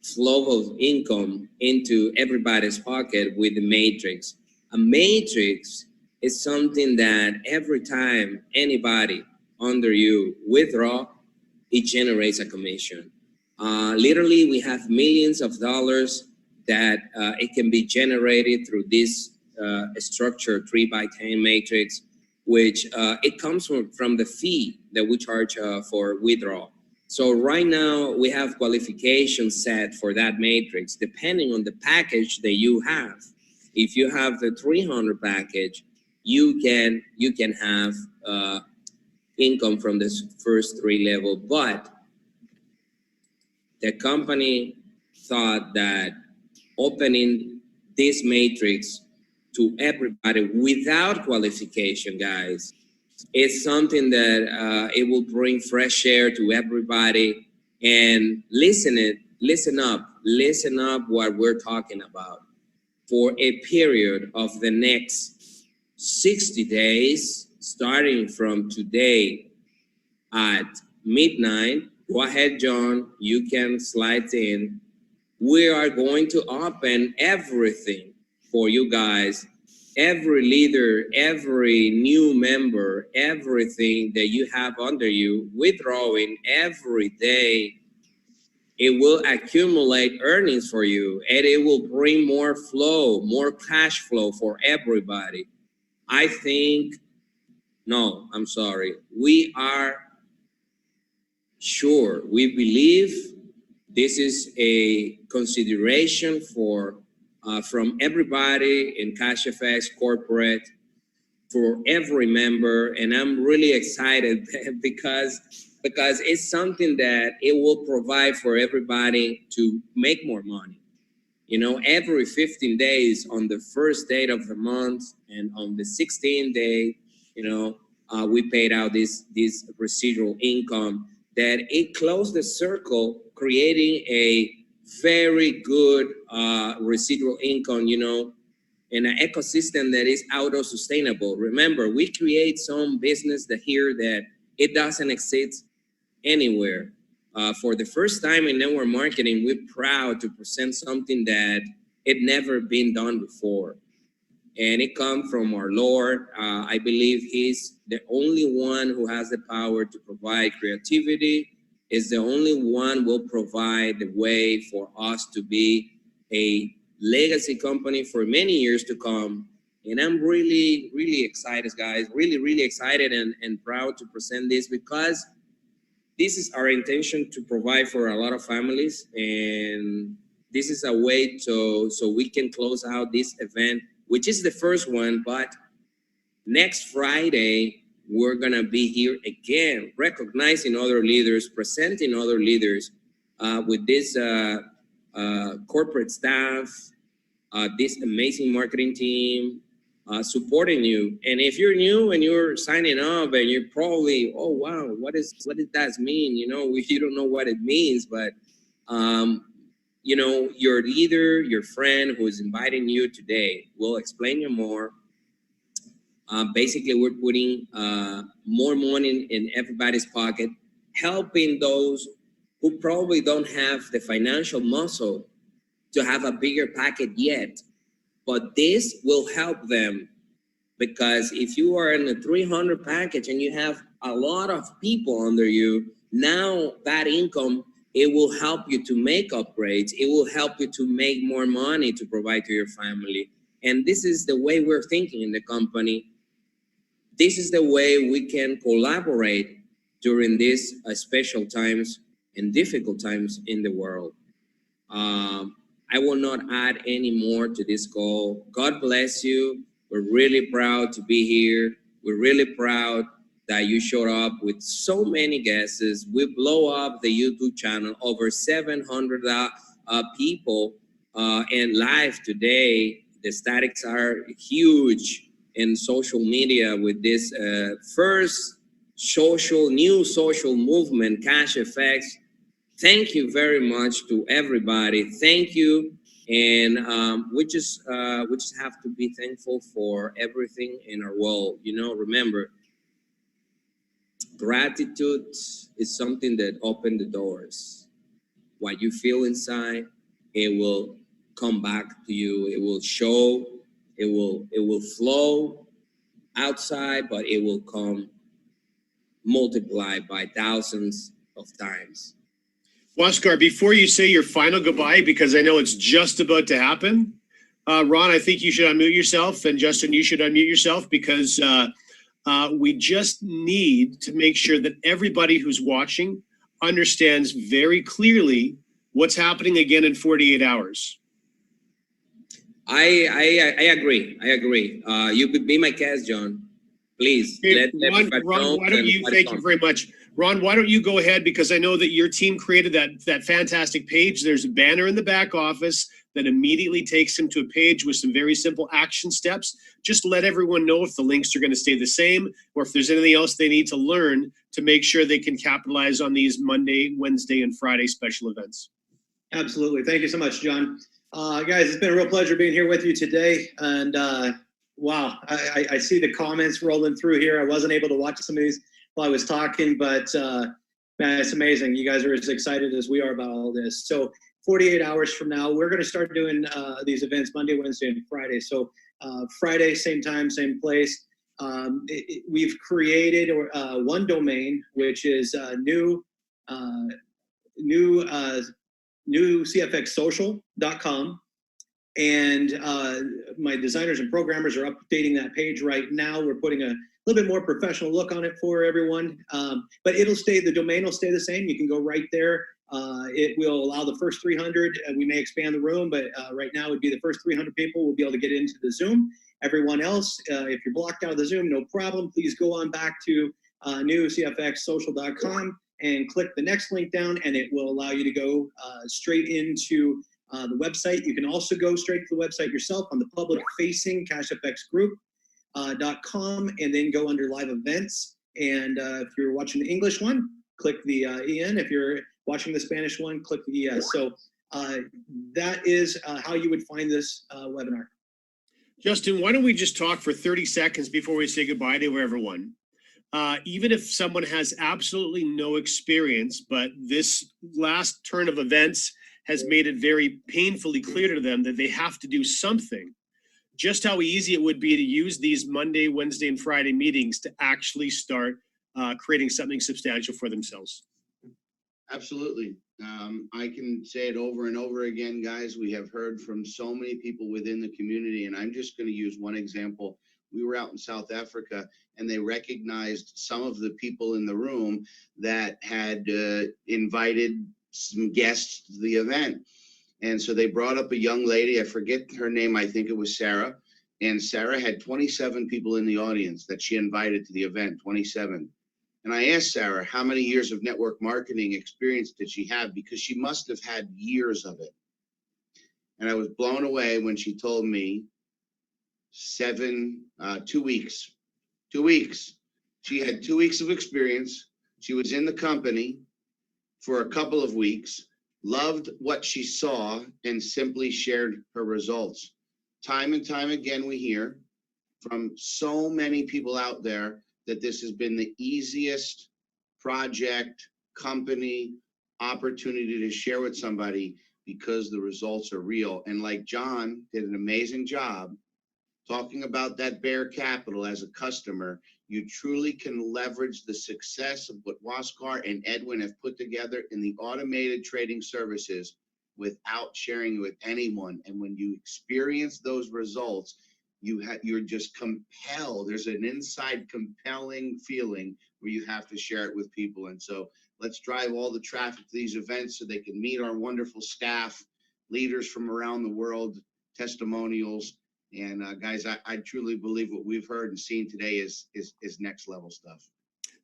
flow of income into everybody's pocket with the matrix. A matrix is something that every time anybody under you withdraw, it generates a commission. Literally, we have millions of dollars that it can be generated through this structured 3x10 matrix, which it comes from the fee that we charge for withdrawal. So right now we have qualifications set for that matrix, depending on the package that you have. If you have the 300 package, you can have income from this first 3 level, but the company thought that opening this matrix to everybody without qualification, guys, is something that it will bring fresh air to everybody. And listen up what we're talking about. For a period of the next 60 days, starting from today at midnight, go ahead, John, you can slide in. We are going to open everything for you guys, every leader, every new member, everything that you have under you, withdrawing every day. It will accumulate earnings for you, and it will bring more flow, more cash flow for everybody. I think, no, I'm sorry. We are sure, we believe this is a consideration for from everybody in CashFX corporate, for every member, and I'm really excited because it's something that it will provide for everybody to make more money. You know, every 15 days on the first day of the month and on the 16th day, you know, we paid out this residual income that it closed the circle, creating a very good residual income, you know, in an ecosystem that is auto-sustainable. Remember, we create some business that here that it doesn't exist anywhere. For the first time in network marketing, we're proud to present something that it never been done before. And it comes from our Lord. I believe he's the only one who has the power to provide creativity, is the only one who will provide the way for us to be a legacy company for many years to come, And I'm really, really excited, guys, really, really excited and proud to present this, because this is our intention to provide for a lot of families. And this is a way so we can close out this event, which is the first one, but next Friday, we're gonna be here again, recognizing other leaders, presenting other leaders with this corporate staff, this amazing marketing team, supporting you. And if you're new and you're signing up and you're probably, oh wow, what does that mean? You know, you don't know what it means, but you know, your leader, your friend who is inviting you today will explain you more. Basically, we're putting more money in everybody's pocket, helping those who probably don't have the financial muscle to have a bigger packet yet. But this will help them, because if you are in a 300 package and you have a lot of people under you, now that income, it will help you to make upgrades. It will help you to make more money to provide to your family. And this is the way we're thinking in the company. This is the way we can collaborate during these special times and difficult times in the world. I will not add any more to this call. God bless you. We're really proud to be here. We're really proud that you showed up with so many guests. We blow up the YouTube channel, over 700 people and live today. The statics are huge in social media with this first new social movement, CashFX. Thank you very much to everybody. Thank you. And we just have to be thankful for everything in our world. You know, remember, gratitude is something that opens the doors. What you feel inside, it will come back to you. It will show, it will flow outside, but it will come multiplied by thousands of times. Oscar, before you say your final goodbye, because I know it's just about to happen, Ron, I think you should unmute yourself, and Justin, you should unmute yourself, because we just need to make sure that everybody who's watching understands very clearly what's happening again in 48 hours. I agree. You could be my guest, John. Please. Okay, Ron, why don't you, thank you very much. Ron, why don't you go ahead, because I know that your team created that fantastic page. There's a banner in the back office that immediately takes them to a page with some very simple action steps. Just let everyone know if the links are going to stay the same, or if there's anything else they need to learn to make sure they can capitalize on these Monday, Wednesday, and Friday special events. Absolutely. Thank you so much, John. Guys, it's been a real pleasure being here with you today. And wow, I see the comments rolling through here. I wasn't able to watch some of these while I was talking, but man, it's amazing. You guys are as excited as we are about all this. So 48 hours from now, we're going to start doing these events Monday, Wednesday, and Friday. So Friday, same time, same place. We've created one domain, which is new CFXsocial.com. And my designers and programmers are updating that page right now. We're putting a little bit more professional look on it for everyone. But the domain will stay the same. You can go right there. It will allow the first 300. We may expand the room, but right now it would be the first 300 people will be able to get into the Zoom. Everyone else, if you're blocked out of the Zoom, no problem. Please go on back to newcfxsocial.com and click the next link down, and it will allow you to go straight into the website. You can also go straight to the website yourself on the public-facing CashFXgroup.com, and then go under live events. And if you're watching the English one, click the EN. If you're watching the Spanish one, click the ES. So that is how you would find this webinar. Justin, why don't we just talk for 30 seconds before we say goodbye to everyone? Even if someone has absolutely no experience, but this last turn of events has made it very painfully clear to them that they have to do something, just how easy it would be to use these Monday, Wednesday, and Friday meetings to actually start creating something substantial for themselves. Absolutely. I can say it over and over again, guys. We have heard from so many people within the community, and I'm just going to use one example. We were out in South Africa, and they recognized some of the people in the room that had invited some guests to the event. And so they brought up a young lady, I forget her name, I think it was Sarah. And Sarah had 27 people in the audience that she invited to the event, 27. And I asked Sarah, how many years of network marketing experience did she have? Because she must have had years of it. And I was blown away when she told me 2 weeks. 2 weeks. She had 2 weeks of experience. She was in the company for a couple of weeks, loved what she saw, and simply shared her results. Time and time again, we hear from so many people out there that this has been the easiest project, company, opportunity to share with somebody because the results are real. And like John did an amazing job talking about that Bear Capital as a customer, you truly can leverage the success of what Waskar and Edwin have put together in the automated trading services without sharing it with anyone. And when you experience those results, you're just compelled. There's an inside compelling feeling where you have to share it with people. And so let's drive all the traffic to these events so they can meet our wonderful staff, leaders from around the world, testimonials. And guys, I truly believe what we've heard and seen today is next level stuff.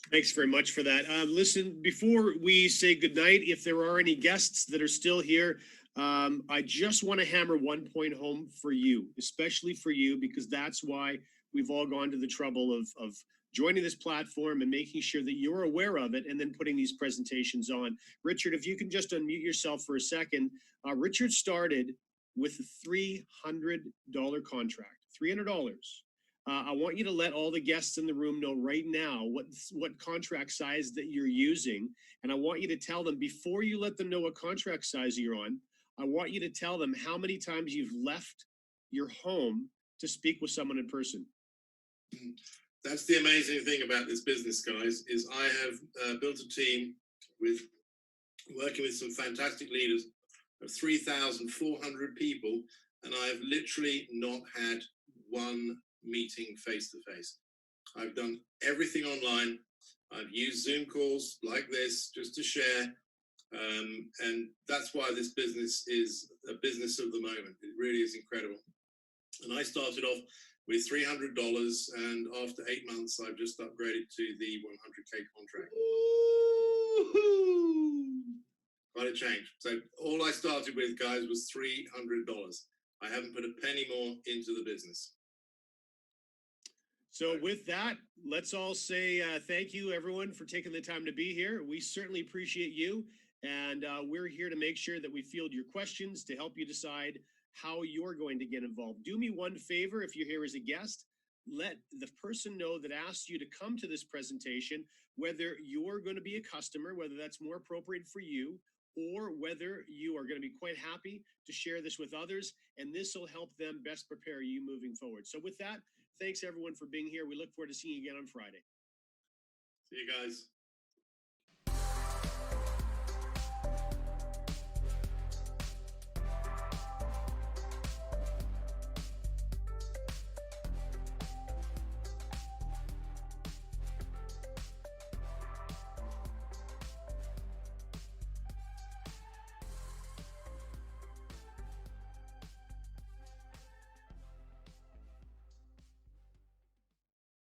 Thanks very much for that. Listen, before we say goodnight, if there are any guests that are still here, I just want to hammer one point home for you, especially for you, because that's why we've all gone to the trouble of joining this platform and making sure that you're aware of it and then putting these presentations on. Richard, if you can just unmute yourself for a second. Richard started with a $300 contract, $300. I want you to let all the guests in the room know right now what contract size that you're using. And I want you to tell them, before you let them know what contract size you're on, I want you to tell them how many times you've left your home to speak with someone in person. That's the amazing thing about this business, guys, is I have built a team working with some fantastic leaders of 3,400 people, and I have literally not had one meeting face to face. I've done everything online. I've used Zoom calls like this just to share. And that's why this business is a business of the moment. It really is incredible. And I started off with $300, and after 8 months, I've just upgraded to the 100K contract. Quite a change. So all I started with, guys, was $300. I haven't put a penny more into the business. So with that, let's all say thank you, everyone, for taking the time to be here. We certainly appreciate you. And we're here to make sure that we field your questions to help you decide how you're going to get involved. Do me one favor, if you're here as a guest, let the person know that asked you to come to this presentation, whether you're going to be a customer, whether that's more appropriate for you, or whether you are going to be quite happy to share this with others, and this will help them best prepare you moving forward. So with that, thanks everyone for being here. We look forward to seeing you again on Friday. See you guys.